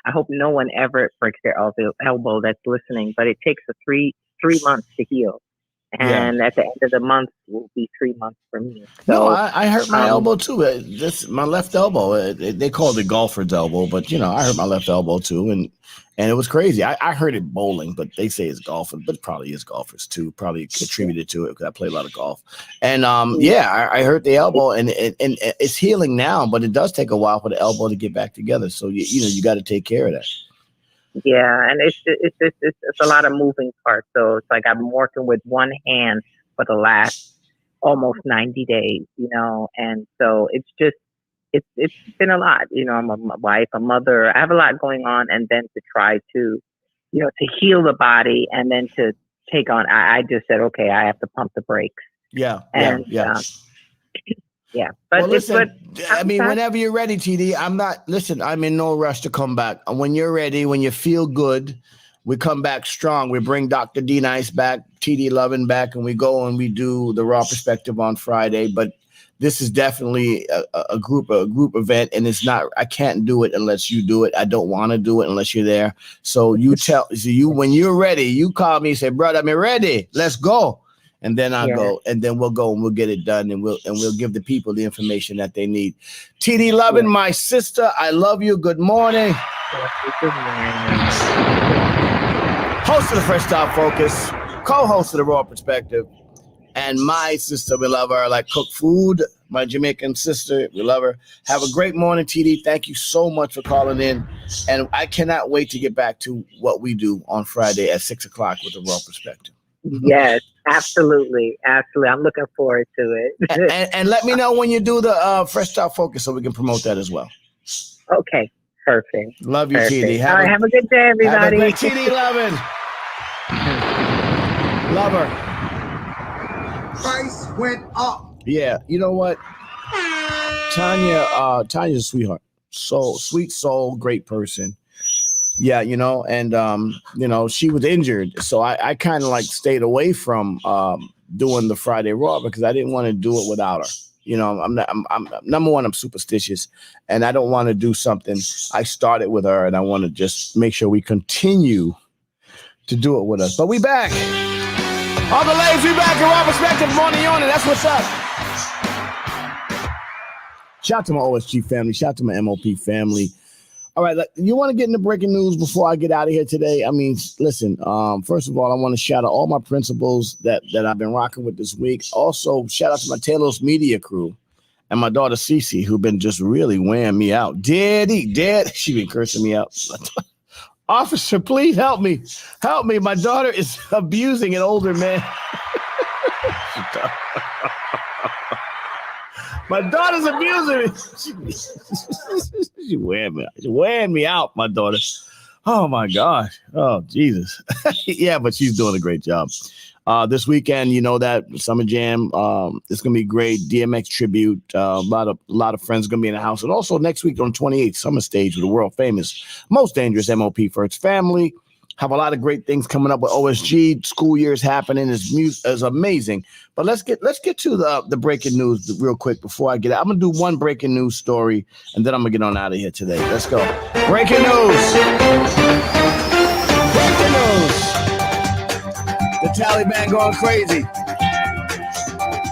Speaker 9: I hope no one ever breaks their elbow that's listening, but it takes 3 months to heal. And at the end of the month will be 3 months for me. So,
Speaker 1: I hurt my elbow too. Just my left elbow. They call it the golfer's elbow, but I hurt my left elbow too, and it was crazy. I heard it bowling, but they say it's golfing, but it probably is golfers too. Probably contributed to it because I play a lot of golf. And I hurt the elbow, and it's healing now, but it does take a while for the elbow to get back together. So you got to take care of that.
Speaker 9: Yeah, and it's a lot of moving parts. So it's like I'm working with one hand for the last almost 90 days, and so it's been a lot. I'm a wife, a mother. I have a lot going on, and then to try to, to heal the body, and then to take on. I just said, okay, I have to pump the brakes.
Speaker 1: Yeah.
Speaker 9: Yeah,
Speaker 1: but whenever you're ready, TD, I'm in no rush to come back. When you're ready, when you feel good, we come back strong. We bring Dr. D Nice back, TD Lovin back, and we go and we do the Raw Perspective on Friday. But this is definitely a group event, and I can't do it unless you do it. I don't want to do it unless you're there. So when you're ready, you call me and say, brother, I'm ready. Let's go. And then I'll go, and then we'll go and we'll get it done, and we'll give the people the information that they need. TD Lovin, my sister, I love you. Good morning.
Speaker 9: Good morning.
Speaker 1: Host of the Fresh Stop Focus, co-host of the Raw Perspective, and my sister, we love her. I like cook food. My Jamaican sister, we love her. Have a great morning, TD. Thank you so much for calling in, and I cannot wait to get back to what we do on Friday at 6 o'clock with the Raw Perspective.
Speaker 9: Yes, absolutely. Absolutely. I'm looking forward to it.
Speaker 1: and let me know when you do the Fresh Stop Focus so we can promote that as well.
Speaker 9: Okay, perfect.
Speaker 1: Love you,
Speaker 9: Perfect.
Speaker 1: TD.
Speaker 9: All right, have a good day, everybody.
Speaker 1: Have a great TD Lovin. Love her.
Speaker 5: Price went up.
Speaker 1: Yeah, you know what? Tanya's a sweetheart. So sweet soul, great person. Yeah, and she was injured. So I kind of like stayed away from doing the Friday Raw because I didn't want to do it without her. You know, I'm number one, I'm superstitious, and I don't want to do something. I started with her, and I want to just make sure we continue to do it with us. But we back. All the ladies, we back in Raw Perspective. Morning on it. That's what's up. Shout out to my OSG family. Shout out to my MOP family. All right, you want to get into breaking news before I get out of here today? I mean, listen, first of all, I want to shout out all my principals that I've been rocking with this week. Also, shout out to my Taylor's Media crew and my daughter, Cece, who've been just really wearing me out. Daddy, she been cursing me out. Officer, please help me. Help me. My daughter is abusing an older man. My daughter's abusing me. She's wearing me out, my daughter. Oh, my gosh. Oh, Jesus. Yeah, but she's doing a great job. This weekend, you know that Summer Jam, it's going to be great. DMX tribute. A lot of friends going to be in the house. And also next week on 28th, Summer Stage with the world famous, most dangerous MOP for its family. Have a lot of great things coming up with OSG. School year is happening. Is amazing. But let's get to the breaking news real quick before I get out. I'm gonna do one breaking news story and then I'm gonna get on out of here today. Let's go. Breaking news. Breaking news. The Taliban going crazy.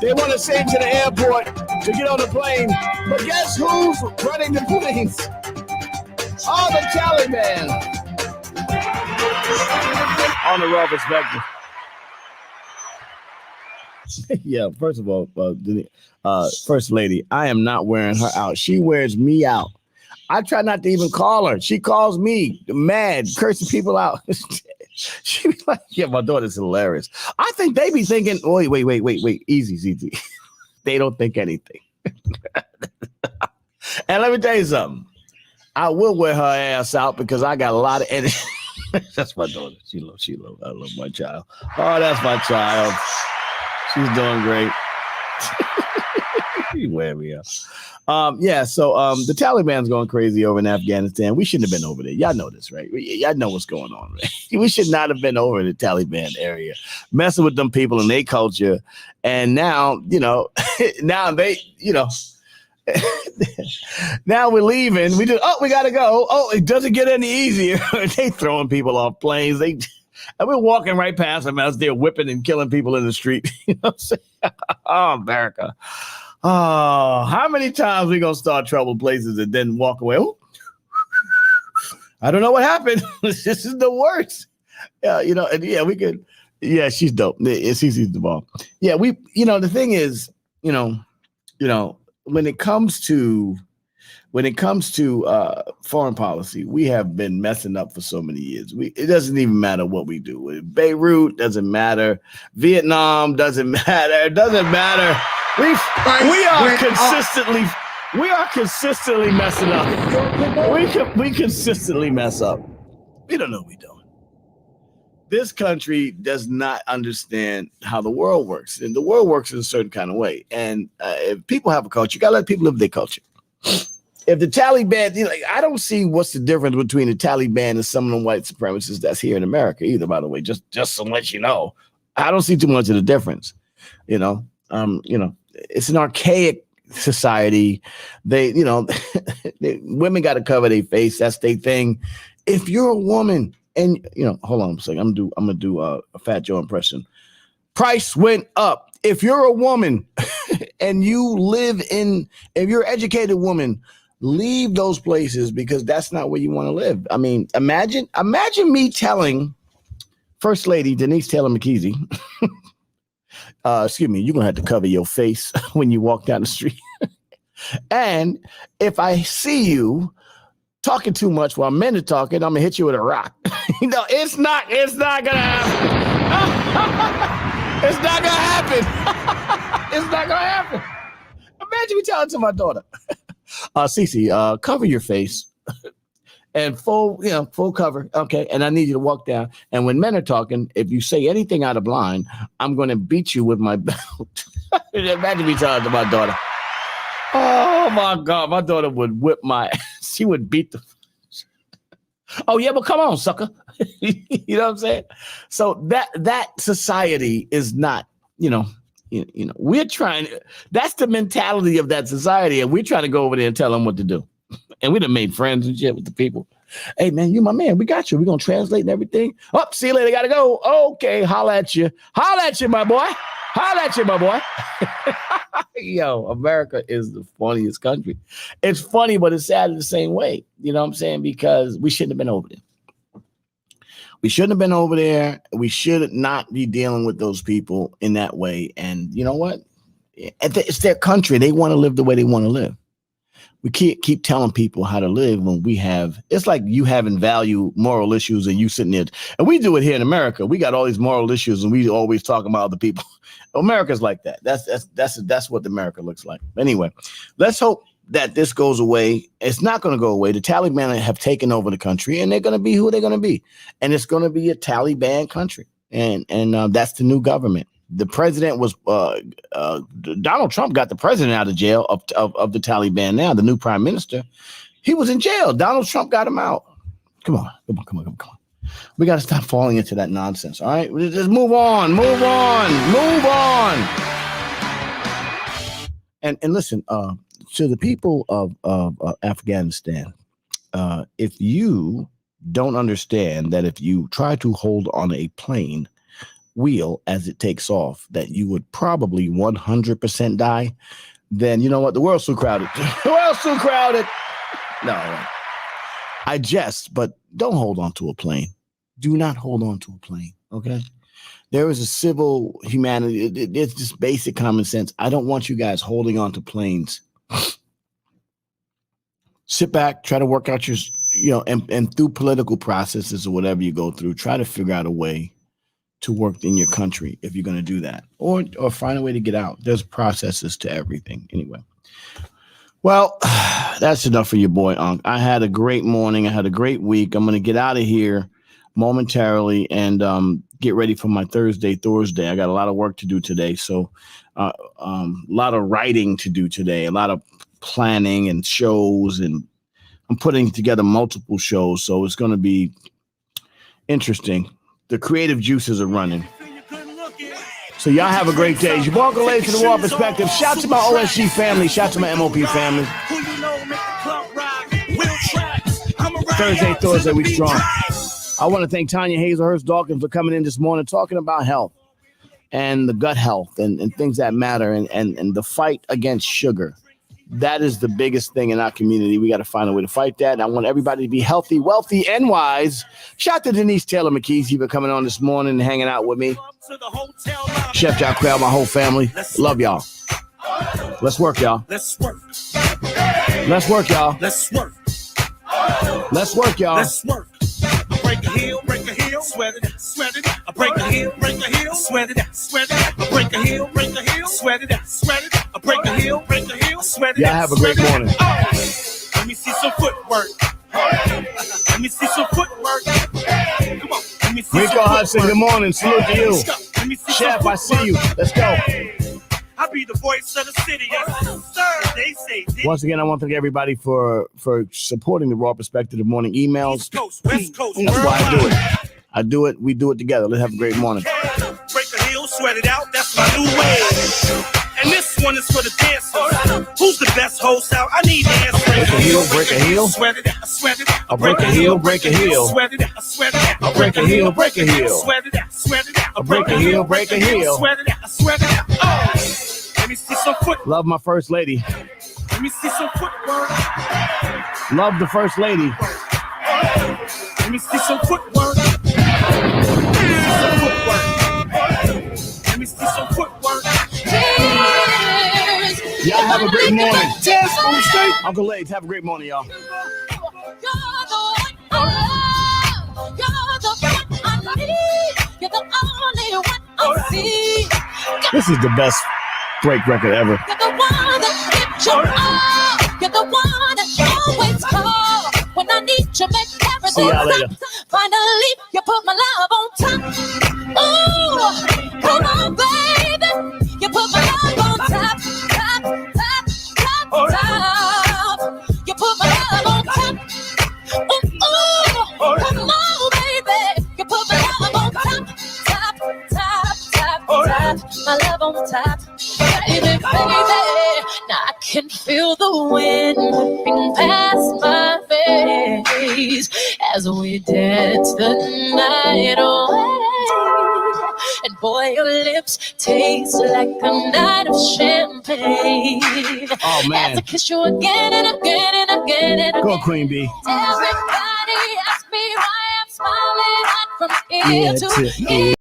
Speaker 1: They want to send to the airport to get on the plane, but guess who's running the planes? Oh, the Taliban. On the Raw Perspective. Yeah, first of all, First Lady, I am not wearing her out. She wears me out. I try not to even call her. She calls me mad, cursing people out. She be like, yeah, my daughter's hilarious. I think they be thinking, wait, easy. They don't think anything. And let me tell you something. I will wear her ass out because I got a lot of energy. That's my daughter. She love. I love my child. Oh, that's my child. She's doing great. She wear me out. The Taliban's going crazy over in Afghanistan. We shouldn't have been over there. Y'all know this, right? Y'all know what's going on, right? We should not have been over the Taliban area, messing with them people and their culture. And now, now they, now we're leaving. We gotta go. Oh, it doesn't get any easier. They throwing people off planes. And we're walking right past them as they're whipping and killing people in the street. You know what I'm saying? Oh, America. Oh, how many times we gonna start trouble places and then walk away? Ooh. I don't know what happened. This is the worst. Yeah, we could. Yeah, she's dope. She's the ball. Yeah, the thing is, when it comes to foreign policy, we have been messing up for so many years. It doesn't even matter what we do. Beirut doesn't matter. Vietnam doesn't matter. It doesn't matter. We are consistently messing up. We consistently mess up. We don't know what we're doing. This country does not understand how the world works, and the world works in a certain kind of way. And if people have a culture, you gotta let people live their culture. If the Taliban, I don't see what's the difference between the Taliban and some of the white supremacists that's here in America either. By the way, just to let you know, I don't see too much of the difference. It's an archaic society. Women got to cover their face. That's their thing. If you're a woman, and hold on a second, I'm gonna do a Fat Joe impression. Price went up. If you're a woman and if you're an educated woman, leave those places because that's not where you want to live. I mean, imagine me telling First Lady Denise Taylor McKeezy, excuse me, you're going to have to cover your face when you walk down the street. And if I see you talking too much while men are talking, I'm going to hit you with a rock. It's not going to happen. It's not going to happen. It's not going to happen. Imagine me telling to my daughter, Cece, cover your face and full cover. Okay. And I need you to walk down. And when men are talking, if you say anything out of line, I'm going to beat you with my belt. Imagine me telling to my daughter. Oh my God. My daughter would whip she would beat the. Oh yeah, but come on, sucker. You know what I'm saying? So that society is not, we're trying. That's the mentality of that society, and we're trying to go over there and tell them what to do. And we done made friends and shit with the people. Hey man, you my man. We got you. We're gonna translate and everything. Oh, see you later. Gotta go. Okay, holla at you. Holla at you, my boy. Holla at you, my boy. Yo, America is the funniest country. It's funny, but it's sad in the same way. You know what I'm saying? Because we shouldn't have been over there. We shouldn't have been over there. We should not be dealing with those people in that way. And you know what? It's their country. They want to live the way they want to live. We can't keep telling people how to live when it's like you having value moral issues and you sitting there. And we do it here in America. We got all these moral issues and we always talk about other people. America's like that. That's what America looks like. Anyway, let's hope that this goes away. It's not going to go away. The Taliban have taken over the country and they're going to be who they're going to be. And it's going to be a Taliban country. And that's the new government. The president was Donald Trump got the president out of jail of the Taliban. Now the new prime minister, he was in jail. Donald Trump got him out. Come on. We got to stop falling into that nonsense. All right, just move on. And listen, to the people of Afghanistan, if you don't understand that if you try to hold on a plane wheel as it takes off, that you would probably 100% die, then you know what? The world's too crowded. The world's too crowded. No, I jest, but don't hold on to a plane. Do not hold on to a plane, okay? There is a civil humanity. It's just basic common sense. I don't want you guys holding on to planes. Sit back, try to work out your, and through political processes or whatever you go through, try to figure out a way to work in your country if you're going to do that, or find a way to get out. There's processes to everything. Anyway, well, that's enough for your boy, Unc. I had a great morning. I had a great week. I'm going to get out of here momentarily and get ready for my Thorsday. I got a lot of work to do today. So a lot of writing to do today, a lot of planning and shows, and I'm putting together multiple shows. So it's going to be interesting. The creative juices are running. So y'all have a great day. Your boy Uncle Lace to the Raw Perspective. Shout to my OSG family. Shout to my MOP family. Thorsday, we strong. I want to thank Tanya Hazelhurst Dawkins for coming in this morning talking about health and the gut health and things that matter and the fight against sugar. That is the biggest thing in our community. We got to find a way to fight that. I want everybody to be healthy, wealthy, and wise. Shout out to Denise Taylor McKeezy for coming on this morning and hanging out with me. Chef Jack Crowd, my whole family. Love y'all. Let's work, y'all. Let's work, y'all. Break a heel, sweat it, I break a heel, sweat it, I break a heel, sweat it, I break a heel, sweat it. Y'all have a great morning. Let me see some footwork. Come on. Let me see Rico Hudson, good morning. Salute to you. Chef, I see you. Let's go. I'll be the voice of the city. They say this. Once again, I want to thank everybody for supporting the Raw Perspective of Morning emails. East Coast, West Coast, that's why I do it. We do it together. Let's have a great morning. Break the heel, sweat it out. That's my new way. And this
Speaker 2: one is for the dancers. Who's the best host out? I need answers.
Speaker 1: Break a heel, break a heel.
Speaker 2: Sweat it out, sweat it out.
Speaker 1: I'll break a heel, break a heel.
Speaker 2: Sweat it out, sweat it out.
Speaker 1: I'll break a heel, break a heel.
Speaker 2: Sweat it out, sweat it out.
Speaker 1: I'll break a heel, break a heel.
Speaker 2: Sweat it out, sweat it out. Oh. Let me see some foot.
Speaker 1: Love my first lady.
Speaker 2: Let me see some footwork.
Speaker 1: Love the first lady.
Speaker 2: Let me see some footwork. Let me see some footwork.
Speaker 1: Y'all have a great morning. Uncle Lades, have a great morning, y'all.
Speaker 8: You're the one I need. You're the only one I see.
Speaker 1: This is the best break record ever.
Speaker 8: You're the one that gives your all. You're the one that always calls when I need you. Make everything
Speaker 1: See y'all later.
Speaker 8: stop. Finally, you put my love on top. Ooh, come on, baby. You put my love on top, top, top, top, top. You put my love on top. Ooh, come on, baby. You put my love on top, top, top, top, top. My love on top, baby, baby. Now I can feel the wind whipping past my face as we dance the night away. And boy, your lips taste like a night of champagne.
Speaker 1: Oh, man.
Speaker 8: As I kiss you again and again and again and again.
Speaker 1: Go, Queen B.
Speaker 8: Everybody asks me why I'm smiling, not from ear to ear.